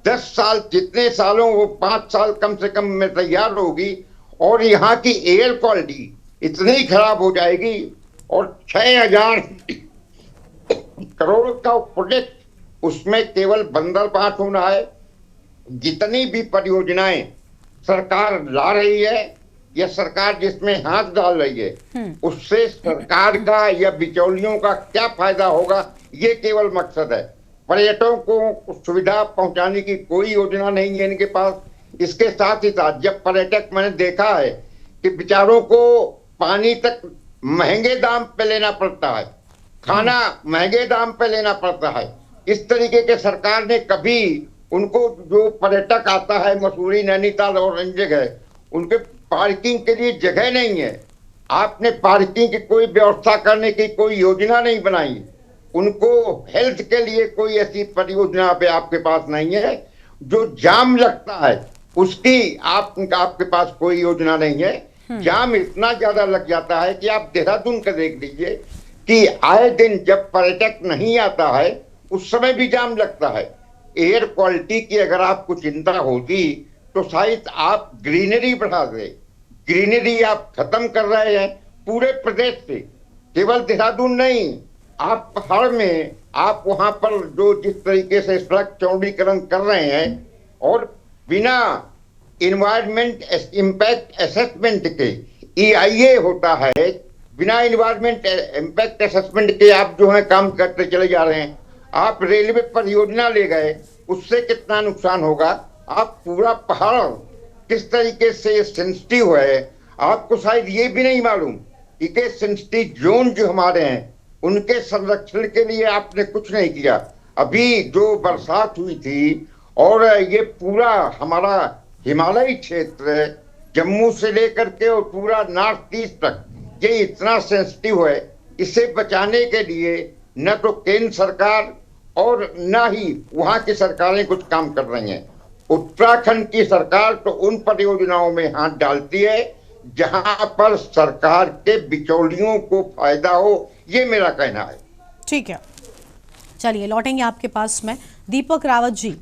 10 साल, जितने सालों वो 5 साल कम से कम में तैयार होगी और यहाँ की एयर क्वालिटी इतनी खराब हो जाएगी। और 6000 करोड़ का प्रोजेक्ट, उसमें केवल बंदरबांट होना है। जितनी भी परियोजनाएं सरकार ला रही है या सरकार जिसमें हाथ डाल रही है, उससे सरकार का या बिचौलियों का क्या फायदा होगा, ये केवल मकसद है। पर्यटकों को सुविधा पहुंचाने की कोई योजना नहीं है इनके पास। इसके साथ ही साथ जब पर्यटक, मैंने देखा है कि बेचारों को पानी तक महंगे दाम पे लेना पड़ता है, खाना महंगे दाम पे लेना पड़ता है। इस तरीके के सरकार ने कभी उनको, जो पर्यटक आता है मसूरी, नैनीताल और अन्य जगह, उनके पार्किंग के लिए जगह नहीं है। आपने पार्किंग की कोई व्यवस्था करने की कोई योजना नहीं बनाई। उनको हेल्थ के लिए कोई ऐसी परियोजना पे आपके पास नहीं है। जो जाम लगता है उसकी आपके पास कोई योजना नहीं है। जाम इतना ज्यादा लग जाता है कि आप देहरादून का देख लीजिए कि आए दिन जब पर्यटक नहीं आता है उस समय भी जाम लगता है। एयर क्वालिटी की अगर आपको चिंता होती तो शायद आप ग्रीनरी बढ़ा दे। ग्रीनरी आप खत्म कर रहे हैं पूरे प्रदेश से, केवल देहरादून नहीं, आप पहाड़ में, आप वहां पर जो जिस तरीके से सड़क चौड़ीकरण कर रहे हैं और बिना इन्वायरमेंट इम्पैक्ट असेसमेंट के, EIA होता है, बिना इन्वायरमेंट इम्पैक्ट असेसमेंट के आप जो है काम करते चले जा रहे हैं। आप रेलवे परियोजना ले गए, उससे कितना नुकसान होगा। आप पूरा पहाड़ किस तरीके से सेंसिटिव है, आपको शायद ये भी नहीं मालूम कि सेंसिटिव जोन जो हमारे हैं उनके संरक्षण के लिए आपने कुछ नहीं किया। अभी जो बरसात हुई थी और ये पूरा हमारा हिमालयी क्षेत्र, जम्मू से लेकर के और पूरा नॉर्थ ईस्ट तक, ये इतना सेंसिटिव है। इसे बचाने के लिए न तो केंद्र सरकार और न ही वहां की सरकारें कुछ काम कर रही हैं। उत्तराखंड की सरकार तो उन परियोजनाओं में हाथ डालती है जहां पर सरकार के बिचौलियों को फायदा हो, ये मेरा कहना है। ठीक है, चलिए लौटेंगे आपके पास में। दीपक रावत जी,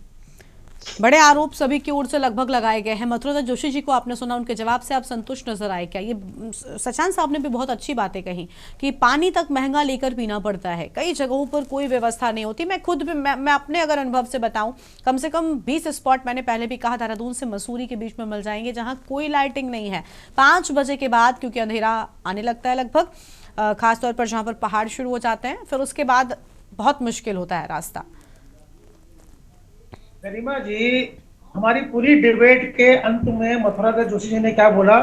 बड़े आरोप सभी की ओर से लगभग लगाए गए हैं। मथुरादास जोशी जी को आपने सुना, उनके जवाब से आप संतुष्ट नजर आए क्या? ये सचान साहब ने भी बहुत अच्छी बातें कही कि पानी तक महंगा लेकर पीना पड़ता है, कई जगहों पर कोई व्यवस्था नहीं होती। मैं खुद भी, मैं अपने अगर अनुभव से बताऊं, कम से कम 20 स्पॉट मैंने पहले भी कहा देहरादून से मसूरी के बीच में मिल जाएंगे जहाँ कोई लाइटिंग नहीं है। 5 बजे के बाद, क्योंकि अंधेरा आने लगता है लगभग, खासतौर पर जहाँ पर पहाड़ शुरू हो जाते हैं, फिर उसके बाद बहुत मुश्किल होता है रास्ता। गरिमा जी, हमारी पूरी डिबेट के अंत में मथुरादास जोशी जी ने क्या बोला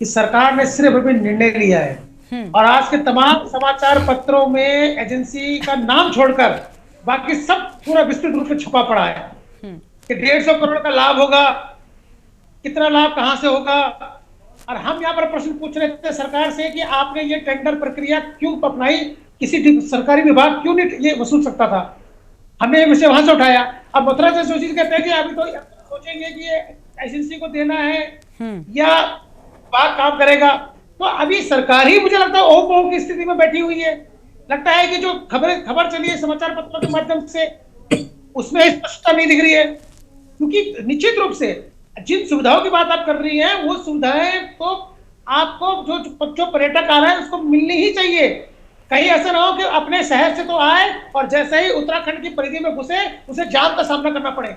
कि सरकार ने सिर्फ अभी निर्णय लिया है और आज के तमाम समाचार पत्रों में एजेंसी का नाम छोड़कर बाकी सब पूरा विस्तृत रूप से छुपा पड़ा है कि 150 करोड़ का लाभ होगा, कितना लाभ कहां से होगा। और हम यहाँ पर प्रश्न पूछ रहे थे सरकार से कि आपने ये टेंडर प्रक्रिया क्यों अपनाई, किसी सरकारी विभाग क्यों नहीं ये वसूल सकता था। हमने ये विषय वहां से उठाया। अब मथुरादास जोशी जी कहते हैं कि अभी तो सोचेंगे कि ये एजेंसी को देना है या विभाग काम करेगा। तो अभी सरकार ही मुझे लगता है ओह की स्थिति में बैठी हुई है। लगता है कि जो खबर चली है समाचार पत्रों के माध्यम से, उसमें स्पष्टता नहीं दिख रही है। क्योंकि निश्चित रूप से जिन सुविधाओं की बात आप कर रही हैं, वो सुविधाएं तो आपको जो पर्यटक आ रहा है उसको मिलनी ही चाहिए। कहीं ऐसा ना हो कि अपने शहर से तो आए और जैसे ही उत्तराखंड की परिधि में घुसे उसे जाम का सामना करना पड़े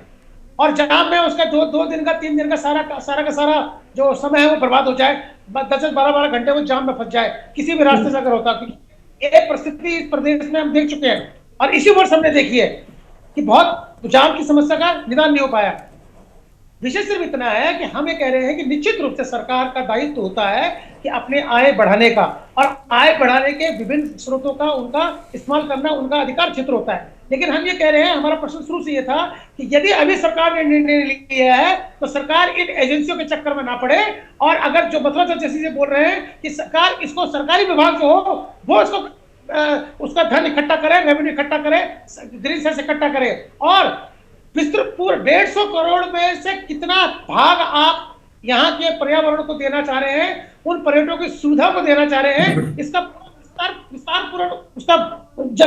और जाम में उसका 2 दिन का 3 दिन का सारा जो समय है वो बर्बाद हो जाए, 10-12 घंटे वो जाम में फंस जाए किसी भी रास्ते से अगर होता। क्योंकि ये परिस्थिति इस प्रदेश में हम देख चुके हैं और इसी वर्ष हमने देखी है कि बहुत जाम की समस्या का निदान नहीं हो पाया। विषय सिर्फ इतना है कि हम ये कह रहे हैं कि निश्चित रूप से सरकार का दायित्व होता है कि अपने आय बढ़ाने का, और आय बढ़ाने के विभिन्न स्रोतों का उनका इस्तेमाल करना उनका अधिकार क्षेत्र होता है। लेकिन हम ये कह रहे हैं, हमारा प्रश्न शुरू से ये था कि यदि अभी सरकार ने निर्णय लिया है तो सरकार इन एजेंसियों के चक्कर में ना पड़े। और अगर जो मथुरादास जोशी जी बोल रहे हैं कि सरकार इसको, सरकारी विभाग जो हो वो इसको उसका धन इकट्ठा करे, रेवेन्यू इकट्ठा करे, ग्रीन सेस इकट्ठा करे और विस्तृत पूरे 150 करोड़ में से कितना भाग आप यहाँ के पर्यावरण को देना चाह रहे हैं, उन पर्यटकों की सुविधा को देना चाह रहे हैं, इसका विस्तार पूर्ण उसका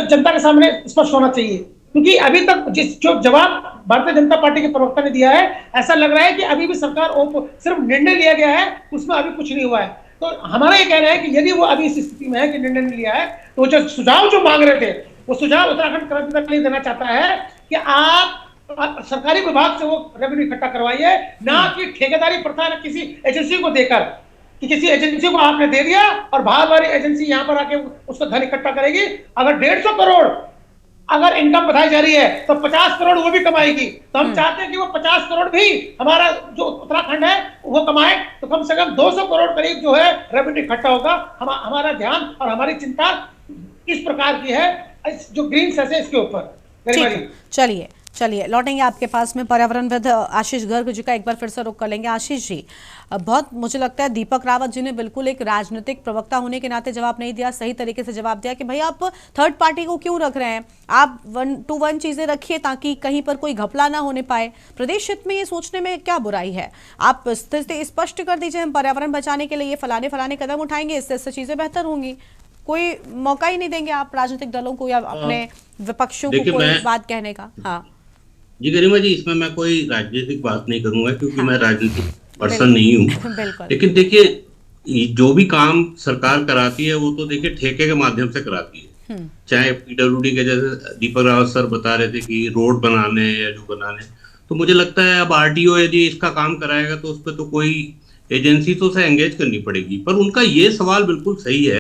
जनता के सामने स्पष्ट होना चाहिए। क्योंकि अभी तक जो जवाब भारतीय जनता पार्टी के प्रवक्ता ने दिया है, ऐसा लग रहा है कि अभी भी सरकार सिर्फ निर्णय लिया गया है, उसमें अभी कुछ नहीं हुआ है। तो हमारा ये कहना है कि यदि वो अभी इस स्थिति में है कि निर्णय नहीं लिया है, तो जो सुझाव जो मांग रहे थे वो सुझाव उत्तराखंड क्रांति दल देना चाहता है कि आप सरकारी विभाग से वो रेवेन्यू इकट्ठा करवाइए, ना कि ठेकेदारी प्रथा ना किसी एजेंसी को देकर कि किसी एजेंसी को आपने दे दिया और बाहर वाली एजेंसी यहाँ पर आके उसका धन इकट्ठा करेगी। अगर 150 करोड़ अगर इनकम बढ़ाई जा रही है तो 50 करोड़ वो भी कमाएगी। तो हम चाहते हैं कि वो 50 करोड़ भी हमारा जो उत्तराखंड है वो कमाए, तो कम से कम 200 करोड़ करीब जो है रेवेन्यू इकट्ठा होगा। हमारा ध्यान और हमारी चिंता इस प्रकार की है जो ग्रीन सेस है इसके ऊपर। चलिए लौटेंगे आपके पास में पर्यावरणविद आशीष गर्ग जी का एक बार फिर से रुख कर लेंगे। आशीष जी, बहुत मुझे लगता है दीपक रावत जी ने बिल्कुल एक राजनीतिक प्रवक्ता होने के नाते जवाब नहीं दिया, सही तरीके से जवाब दिया कि भाई आप थर्ड पार्टी को क्यों रख रहे हैं, आप 1-to-1 चीजें रखिए ताकि कहीं पर कोई घपला ना होने पाए। प्रदेश हित में ये सोचने में क्या बुराई है? आप स्पष्ट कर दीजिए हम पर्यावरण बचाने के लिए ये फलाने कदम उठाएंगे, इससे चीजें बेहतर होंगी। कोई मौका ही नहीं देंगे आप राजनीतिक दलों को या अपने विपक्षों को कोई बात कहने का? हाँ जी गरिमा जी, इसमें मैं कोई राजनीतिक बात नहीं करूंगा क्योंकि मैं राजनीतिक पर्सन नहीं हूँ। लेकिन देखिए जो भी काम सरकार कराती है वो तो देखिए ठेके के माध्यम से कराती है। चाहे पीडब्ल्यूडी के जैसे दीपक रावत सर बता रहे थे कि रोड बनाने या जो बनाने, तो मुझे लगता है अब आरटीओ यदि इसका काम कराएगा तो उस पर तो कोई एजेंसी तो उसे एंगेज करनी पड़ेगी। पर उनका ये सवाल बिल्कुल सही है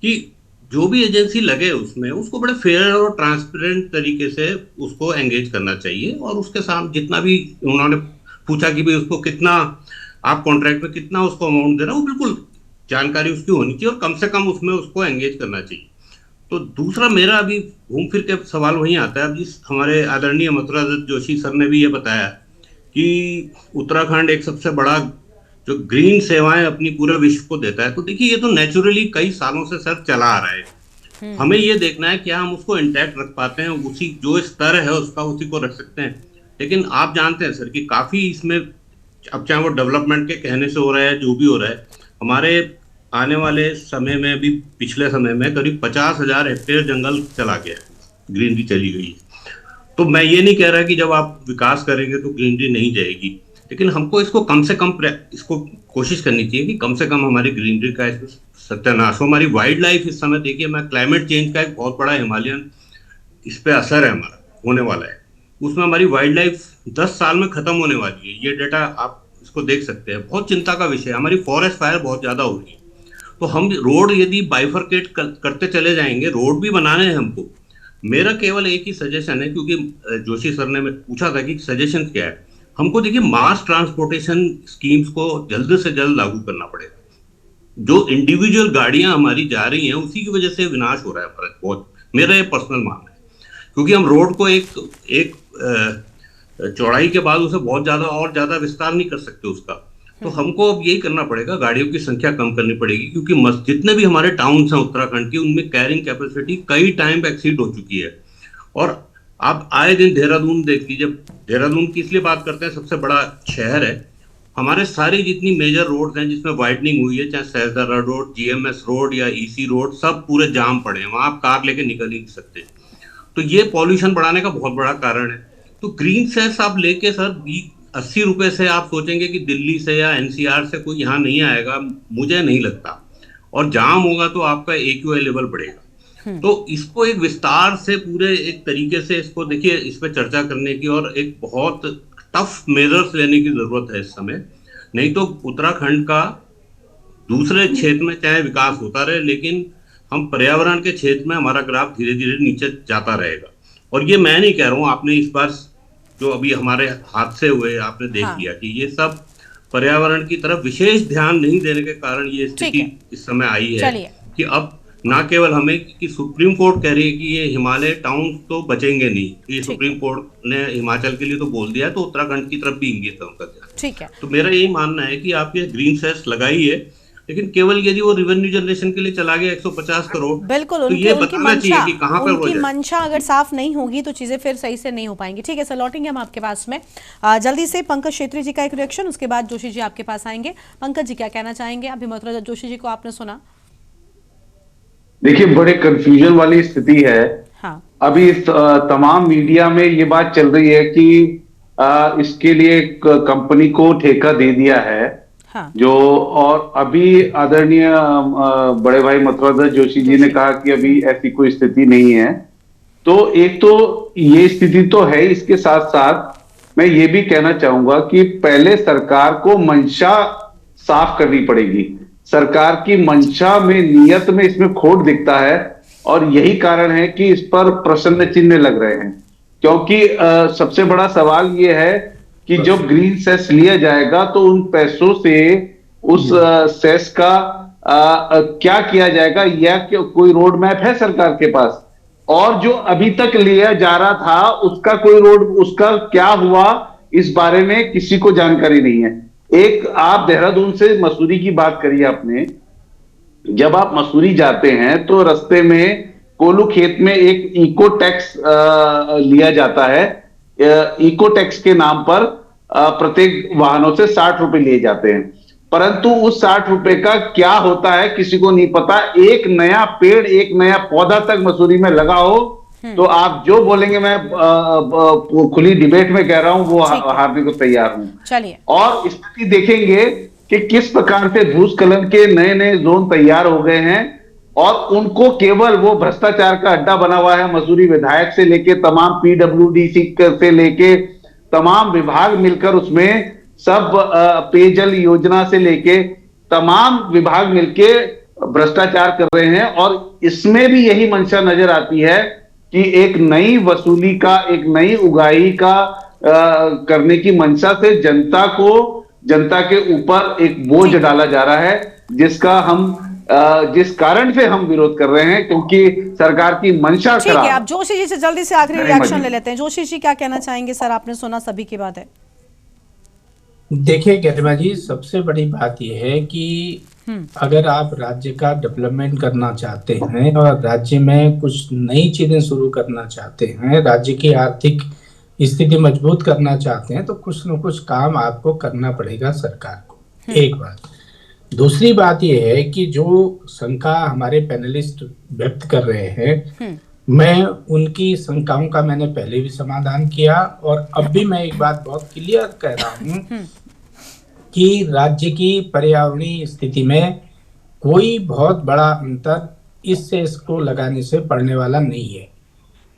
कि जो भी एजेंसी लगे उसमें उसको बड़े फेयर और ट्रांसपेरेंट तरीके से उसको एंगेज करना चाहिए, और उसके साथ जितना भी उन्होंने पूछा कि भाई उसको कितना आप कॉन्ट्रैक्ट में कितना उसको अमाउंट दे रहे हो, वो बिल्कुल जानकारी उसकी होनी चाहिए और कम से कम उसमें उसको एंगेज करना चाहिए। तो दूसरा मेरा अभी घूम फिर के सवाल वहीं आता है, अब जिस हमारे आदरणीय मथुरा दत्त जोशी सर ने भी ये बताया कि उत्तराखंड एक सबसे बड़ा जो ग्रीन सेवाएं अपनी पूरे विश्व को देता है, तो देखिए ये तो नेचुरली कई सालों से सर चला आ रहा है। हमें ये देखना है क्या हम उसको इंटैक्ट रख पाते हैं, उसी जो स्तर है उसका उसी को रख सकते हैं। लेकिन आप जानते हैं सर कि काफी इसमें अब चाहे वो डेवलपमेंट के कहने से हो रहा है, जो भी हो रहा है, हमारे आने वाले समय में भी पिछले समय में करीब 50,000 हेक्टेयर जंगल चला गया है, ग्रीनरी चली गई है। तो मैं ये नहीं कह रहा कि जब आप विकास करेंगे तो ग्रीनरी नहीं जाएगी, लेकिन हमको इसको कम से कम इसको कोशिश करनी चाहिए कि कम से कम हमारी ग्रीनरी का इसमें सत्यानाश हो। हमारी वाइल्ड लाइफ इस समय देखिए, मैं क्लाइमेट चेंज का एक बहुत बड़ा हिमालयन इस पे असर है हमारा होने वाला है, उसमें हमारी वाइल्ड लाइफ 10 साल में खत्म होने वाली है। ये डेटा आप इसको देख सकते हैं, बहुत चिंता का विषय है। हमारी फॉरेस्ट फायर बहुत ज्यादा हो रही है, तो हम रोड यदि बाइफरकेट करते चले जाएंगे, रोड भी बनाने हैं हमको। मेरा केवल एक ही सजेशन है, क्योंकि जोशी सर ने पूछा था कि सजेशन क्या है, हमको देखिए मास ट्रांसपोर्टेशन स्कीम्स को जल्द से जल्द लागू करना पड़ेगा। जो इंडिविजुअल गाड़ियां हमारी जा रही हैं उसी की वजह से विनाश हो रहा है भारत, बहुत मेरा ये पर्सनल मानना है। क्योंकि हम रोड को एक चौड़ाई के बाद उसे बहुत ज्यादा और ज्यादा विस्तार नहीं कर सकते उसका, तो हमको अब यही करना पड़ेगा, गाड़ियों की संख्या कम करनी पड़ेगी। क्योंकि जितने भी हमारे टाउन्स हैं उत्तराखंड के, उनमें कैरिंग कैपेसिटी कई टाइम एक्सीड हो चुकी है। और आप आए दिन देहरादून देख लीजिए, देहरादून की इसलिए बात करते हैं सबसे बड़ा शहर है, हमारे सारी जितनी मेजर रोड्स हैं जिसमें वाइडनिंग हुई है, चाहे सहजदरा रोड, जीएमएस रोड या ईसी रोड, सब पूरे जाम पड़े हैं, वहां आप कार लेके निकल ही नहीं सकते। तो ये पॉल्यूशन बढ़ाने का बहुत बड़ा कारण है। तो ग्रीन सेस आप लेके सर 80 रुपए से आप सोचेंगे कि दिल्ली से या एनसीआर से कोई यहाँ नहीं आएगा, मुझे नहीं लगता। और जाम होगा तो आपका AQI लेवल बढ़ेगा। तो इसको एक विस्तार से पूरे एक तरीके से इसको देखिए, इस पर चर्चा करने की और एक बहुत टफ मेजर्स लेने की जरूरत है इस समय। नहीं तो उत्तराखंड का दूसरे क्षेत्र में चाहे विकास होता रहे, लेकिन हम पर्यावरण के क्षेत्र में हमारा ग्राफ धीरे धीरे नीचे जाता रहेगा। और ये मैं नहीं कह रहा हूँ, आपने इस बार जो अभी हमारे हादसे हुए आपने देख लिया कि ये सब पर्यावरण की तरफ विशेष ध्यान नहीं देने के कारण ये स्थिति इस समय आई है कि अब ना केवल हमें कि सुप्रीम कोर्ट कह रही है कि ये हिमालय टाउन तो बचेंगे नहीं, ये सुप्रीम कोर्ट ने हिमाचल के लिए तो बोल दिया है, तो उत्तराखंड की तरफ भी इंगित है उनका ध्यान। ठीक है, तो मेरा यही मानना है कि आप ये ग्रीन सेस लगाइए, लेकिन केवल यदि वो रेवेन्यू जनरेशन के लिए चला गया 150 करोड़, बिल्कुल तो ये बताना चाहिए कि कहाँ पर उनकी मंशा अगर साफ नहीं होगी तो चीजें फिर सही से नहीं हो पाएंगी। ठीक है सर, लौटेंगे हम आपके पास में जल्दी से। पंकज छेत्री जी का एक रिएक्शन, उसके बाद जोशी जी आपके पास आएंगे। पंकज जी क्या कहना चाहेंगे? अभी मथुरा जोशी जी को आपने सुना। देखिए बड़े कंफ्यूजन वाली स्थिति है। हाँ। अभी तमाम मीडिया में ये बात चल रही है कि इसके लिए कंपनी को ठेका दे दिया है। हाँ। जो और अभी आदरणीय बड़े भाई मथुरा दत्त जोशी जी ने कहा कि अभी ऐसी कोई स्थिति नहीं है। तो एक तो ये स्थिति तो है, इसके साथ साथ मैं ये भी कहना चाहूंगा कि पहले सरकार को मंशा साफ करनी पड़ेगी। सरकार की मंशा में, नियत में इसमें खोट दिखता है और यही कारण है कि इस पर प्रश्न चिन्ह लग रहे हैं, क्योंकि सबसे बड़ा सवाल ये है कि जब ग्रीन सेस लिया जाएगा तो उन पैसों से उस सेस का क्या किया जाएगा, या कोई रोड मैप है सरकार के पास? और जो अभी तक लिया जा रहा था उसका कोई उसका क्या हुआ, इस बारे में किसी को जानकारी नहीं है। एक आप देहरादून से मसूरी की बात करिए आपने, जब आप मसूरी जाते हैं तो रास्ते में कोल्लू खेत में एक इको टैक्स लिया जाता है। इको टैक्स के नाम पर प्रत्येक वाहनों से 60 रुपए लिए जाते हैं, परंतु उस 60 रुपए का क्या होता है किसी को नहीं पता। एक नया पेड़, एक नया पौधा तक मसूरी में लगा हो तो आप जो बोलेंगे, मैं खुली डिबेट में कह रहा हूं, वो हारने को तैयार हूं। चलिए, और स्थिति देखेंगे कि किस प्रकार से भूस्खलन के नए नए जोन तैयार हो गए हैं और उनको केवल वो भ्रष्टाचार का अड्डा बना हुआ है। मसूरी विधायक से लेके तमाम PWD से लेके तमाम विभाग मिलकर उसमें सब पेयजल योजना से लेके तमाम विभाग मिलके भ्रष्टाचार कर रहे हैं। और इसमें भी यही मंशा नजर आती है कि एक नई वसूली का, एक नई उगाही का करने की मंशा से जनता के ऊपर एक बोझ डाला जा रहा है, जिस कारण से हम विरोध कर रहे हैं, क्योंकि सरकार की मंशा ठीक है। आप जोशी जी से जल्दी से आखिरी रिएक्शन ले लेते हैं। जोशी जी क्या कहना चाहेंगे? सर आपने सुना सभी की बात है। देखिए गरिमा जी, सबसे बड़ी बात यह है कि अगर आप राज्य का डेवलपमेंट करना चाहते हैं और राज्य में कुछ नई चीजें शुरू करना चाहते हैं, राज्य की आर्थिक स्थिति मजबूत करना चाहते हैं, तो कुछ न कुछ काम आपको करना पड़ेगा सरकार को। एक बात। दूसरी बात यह है कि जो शंका हमारे पैनलिस्ट व्यक्त कर रहे हैं, मैं उनकी शंकाओं का मैंने पहले भी समाधान किया और अब भी मैं एक बात बहुत क्लियर कह रहा हूं कि राज्य की पर्यावरणीय स्थिति में कोई बहुत बड़ा अंतर इस सेस को लगाने से पड़ने वाला नहीं है।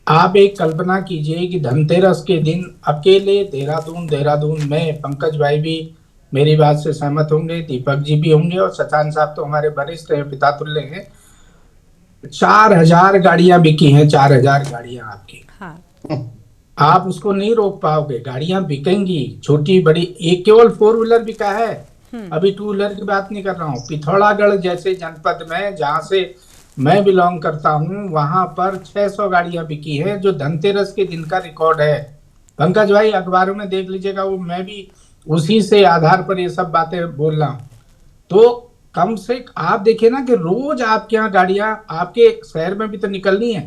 आप एक कल्पना कीजिए कि धनतेरस के दिन अकेले देहरादून में, पंकज भाई भी मेरी बात से सहमत होंगे, दीपक जी भी होंगे और सचान साहब तो हमारे वरिष्ठ हैं, पितातुल्य हैं, 4000 गाड़ियां बिकी हैं। 4000 गाड़ियां आपकी। हाँ। आप उसको नहीं रोक पाओगे, गाड़ियां बिकेंगी, छोटी बड़ी। एक केवल 4 व्हीलर बिका है, अभी 2 व्हीलर की बात नहीं कर रहा हूँ। पिथौरागढ़ जैसे जनपद में, जहां से मैं बिलोंग करता हूँ, वहां पर 600 गाड़ियां बिकी है, जो धनतेरस के दिन का रिकॉर्ड है। पंकज भाई अखबारों में देख लीजिएगा, वो मैं भी उसी से आधार पर ये सब बातें बोल रहा हूँ। तो कम से आप देखिए ना कि रोज आपके यहाँ गाड़ियां, आपके शहर में भी तो निकलनी है।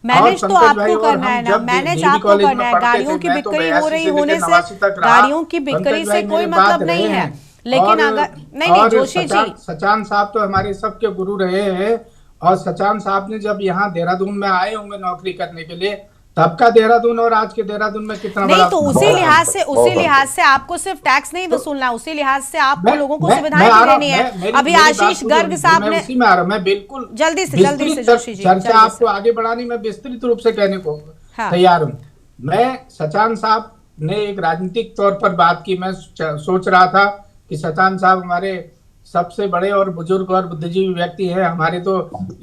मैनेज तो आपको करना है ना, मैनेज आपको करना है। गाड़ियों की बिक्री हो रही होने से, गाड़ियों की बिक्री से कोई मतलब नहीं है। लेकिन अगर नहीं जोशी जी, सचान साहब तो हमारे सबके गुरु रहे हैं और सचान साहब ने जब यहाँ देहरादून में आए होंगे नौकरी करने के लिए, तब का देहरादून और आज के देहरादून में कितना नहीं, तो उसी लिहाज से आपको सिर्फ टैक्स नहीं वसूलना, उसी लिहाज से आपको लोगों को सुविधाएं देनी है। अभी आशीष गर्ग साहब ने उसी में आ रहा, मैं बिल्कुल जल्दी से जोशी जी चर्चा आपको आगे बढ़ानी, मैं विस्तृत रूप से कहने को तैयार हूँ। मैं सचान साहब ने एक राजनीतिक तौर पर बात की, मैं सोच रहा था कि सचान साहब हमारे सबसे बड़े और बुजुर्ग और बुद्धिजीवी व्यक्ति है। हमारे तो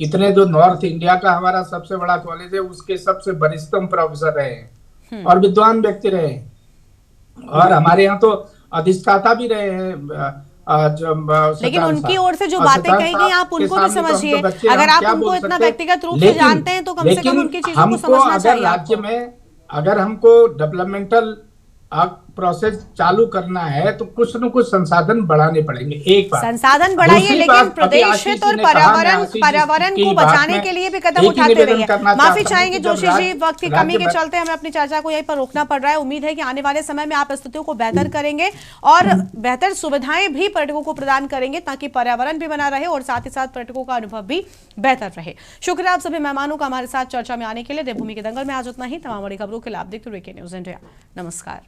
इतने जो नॉर्थ इंडिया का हमारा सबसे बड़ा कॉलेज है, उसके सबसे वरिष्ठतम प्रोफेसर रहे हैं और विद्वान व्यक्ति रहे हैं, और हमारे यहाँ तो अधिष्ठाता भी रहे हैं। लेकिन उनकी ओर से जो बातें कही गई आप उनको भी समझिए। अगर आप उनको इतना व्यक्तिगत रूप से जानते हैं तो कम से कम उनकी चीजों को समझना चाहिए। राज्य में अगर हमको डेवलपमेंटल प्रोसेस चालू करना है तो कुछ न कुछ संसाधन बढ़ाने पड़ेंगे। एक बात संसाधन बढ़ाइए, लेकिन प्रदेश हित और पर्यावरण को बचाने के लिए भी कदम उठाते रहिए। माफी चाहेंगे जोशी जी, वक्त की कमी के चलते हमें अपनी चर्चा को यहीं पर रोकना पड़ रहा है। उम्मीद है कि आने वाले समय में आप स्थितियों को बेहतर करेंगे और बेहतर सुविधाएं भी पर्यटकों को प्रदान करेंगे, ताकि पर्यावरण भी बना रहे और साथ ही साथ पर्यटकों का अनुभव भी बेहतर रहे। शुक्रिया आप सभी मेहमानों का हमारे साथ चर्चा में आने के लिए। देवभूमि के दंगल में आज उतना ही। तमाम बड़ी खबरों के लिए आप देखते रहिए न्यूज़ इंडिया। नमस्कार।